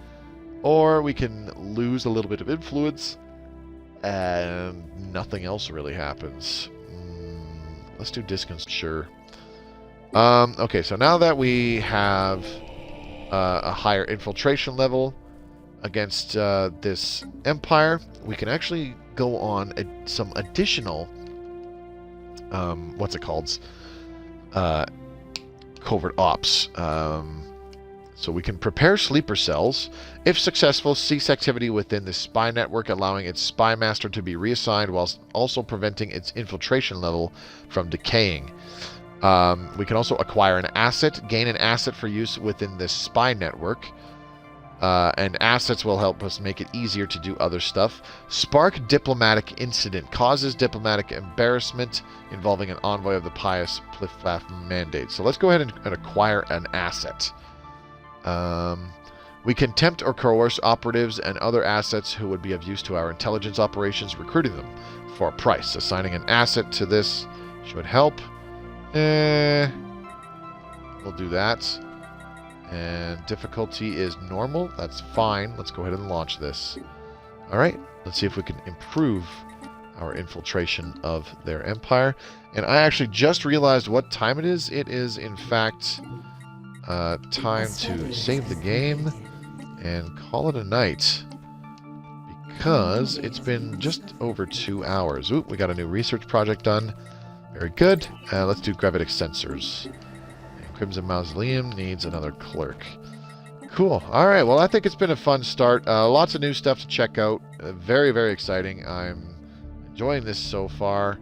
[SPEAKER 1] or we can lose a little bit of influence and nothing else really happens. Let's do discons, sure. Okay, so now that we have a higher infiltration level against this empire, we can actually go on some additional, what's it called? Covert ops. So we can prepare sleeper cells. If successful, cease activity within the spy network, allowing its spy master to be reassigned whilst also preventing its infiltration level from decaying. We can also acquire an asset, gain an asset for use within this spy network. And assets will help us make it easier to do other stuff. Spark diplomatic incident. Causes diplomatic embarrassment involving an envoy of the pious Pliff-Plaff Mandate. So let's go ahead and acquire an asset. We can tempt or coerce operatives and other assets who would be of use to our intelligence operations, recruiting them for a price. Assigning an asset to this should help. We'll do that. And difficulty is normal. That's fine. Let's go ahead and launch this. Alright, let's see if we can improve our infiltration of their empire. And I actually just realized what time it is. It is, in fact, time to save the game and call it a night. Because it's been just over 2 hours. Oop, we got a new research project done. Very good. Let's do gravitic sensors. Crimson Mausoleum needs another clerk. Cool. All right. Well, I think it's been a fun start. Lots of new stuff to check out. Very, very exciting. I'm enjoying this so far.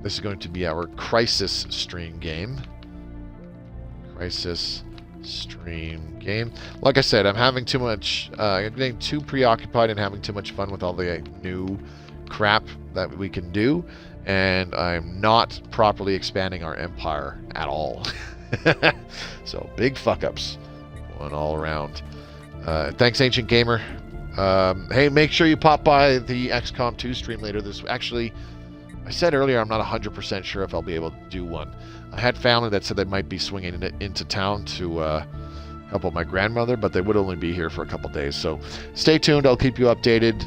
[SPEAKER 1] This is going to be our Crisis stream game. Crisis stream game. Like I said, I'm having too much, I'm getting too preoccupied and having too much fun with all the new crap that we can do, and I'm not properly expanding our empire at all. So big fuck ups going all around. Thanks, Ancient Gamer. Hey, make sure you pop by the XCOM 2 stream later this week. Actually, I said earlier I'm not 100% sure if I'll be able to do one. I had family that said they might be swinging into town to help out my grandmother, but they would only be here for a couple days. So stay tuned. I'll keep you updated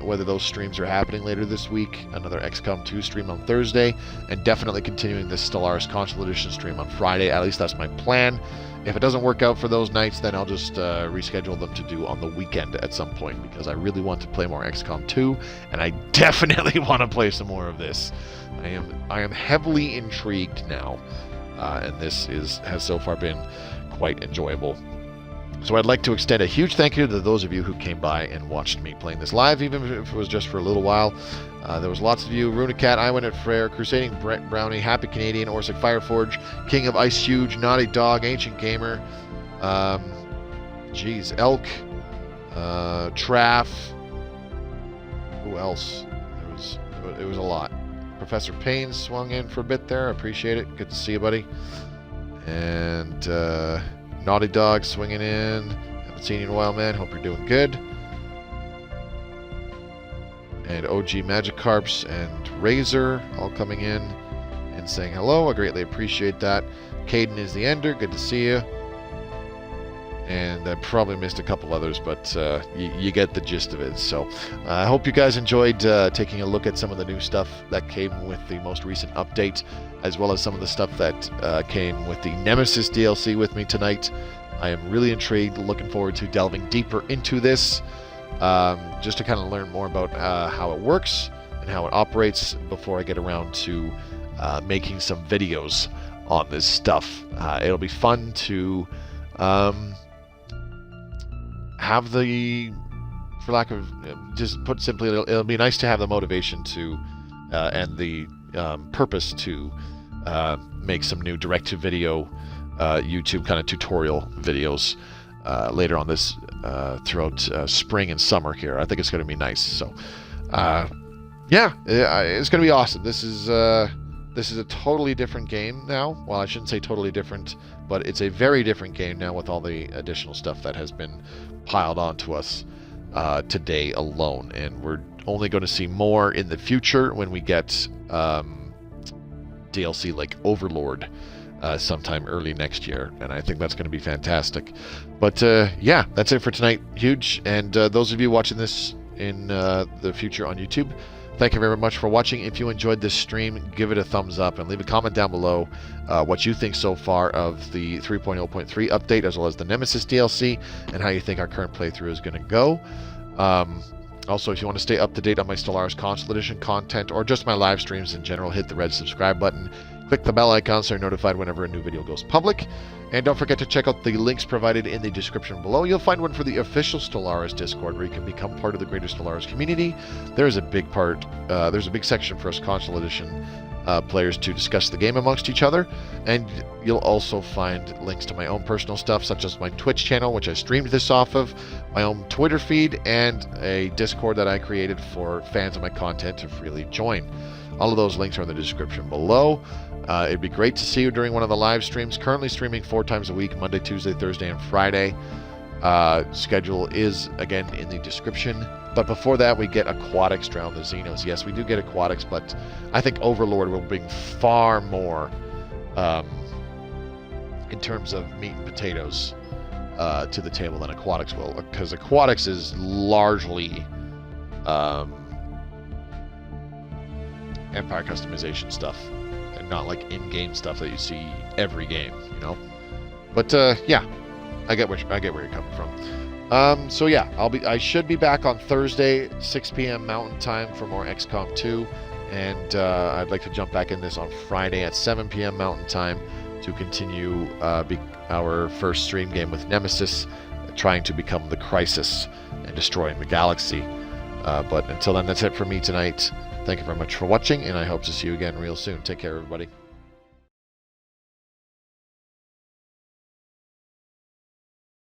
[SPEAKER 1] whether those streams are happening later this week. Another XCOM 2 stream on Thursday, and definitely continuing this Stellaris Console Edition stream on Friday. At least that's my plan. If it doesn't work out for those nights, then I'll just reschedule them to do on the weekend at some point, because I really want to play more XCOM 2, and I definitely want to play some more of this. I am heavily intrigued now, and this has so far been quite enjoyable. So I'd like to extend a huge thank you to those of you who came by and watched me playing this live, even if it was just for a little while. There was lots of you: Runicat, I Went at Frere, Crusading Brett Brownie, Happy Canadian, Orsic Fireforge, King of Ice Huge, Naughty Dog, Ancient Gamer, Elk, Traff. Who else? It was a lot. Professor Payne swung in for a bit there. I appreciate it. Good to see you, buddy. And Naughty Dog swinging in. Haven't seen you in a while, man. Hope you're doing good. And OG Magikarps and Razor all coming in and saying hello. I greatly appreciate that. Caden is the Ender. Good to see you. And I probably missed a couple others, but you get the gist of it. So I hope you guys enjoyed taking a look at some of the new stuff that came with the most recent update, as well as some of the stuff that came with the Nemesis DLC with me tonight. I am really intrigued, looking forward to delving deeper into this, just to kind of learn more about how it works and how it operates before I get around to making some videos on this stuff. It'll be fun to have the, for lack of, just put simply, it'll be nice to have the motivation to and the purpose to make some new direct-to-video YouTube kind of tutorial videos later on this throughout spring and summer here. I think it's going to be nice. So yeah, it's going to be awesome. This is a totally different game now. Well, I shouldn't say totally different, but it's a very different game now with all the additional stuff that has been piled onto us today alone. And we're only going to see more in the future when we get DLC like Overlord sometime early next year. And I think that's going to be fantastic. But yeah, that's it for tonight. Huge. And those of you watching this in the future on YouTube, thank you very much for watching. If you enjoyed this stream, give it a thumbs up and leave a comment down below what you think so far of the 3.0.3 update, as well as the Nemesis DLC, and how you think our current playthrough is going to go. Also, if you want to stay up to date on my Stellaris Console Edition content, or just my live streams in general, hit the red subscribe button. Click the bell icon so you're notified whenever a new video goes public. And don't forget to check out the links provided in the description below. You'll find one for the official Stellaris Discord, where you can become part of the greater Stellaris community. There's a big section for us Console Edition players to discuss the game amongst each other. And you'll also find links to my own personal stuff, such as my Twitch channel, which I streamed this off of, my own Twitter feed, and a Discord that I created for fans of my content to freely join. All of those links are in the description below. It'd be great to see you during one of the live streams. Currently streaming 4 times a week, Monday, Tuesday, Thursday, and Friday. Schedule is, again, in the description. But before that, we get Aquatics Drown the Xenos. Yes, we do get Aquatics, but I think Overlord will bring far more in terms of meat and potatoes to the table than Aquatics will. Because Aquatics is largely Empire customization stuff, and not like in-game stuff that you see every game, you know. But yeah, I get where you're coming from. So yeah, I should be back on Thursday, 6 p.m. Mountain Time for more XCOM 2, and I'd like to jump back in this on Friday at 7 p.m. Mountain Time to continue our first stream game with Nemesis, trying to become the Crisis and destroying the galaxy. But until then, that's it for me tonight. Thank you very much for watching, and I hope to see you again real soon. Take care, everybody.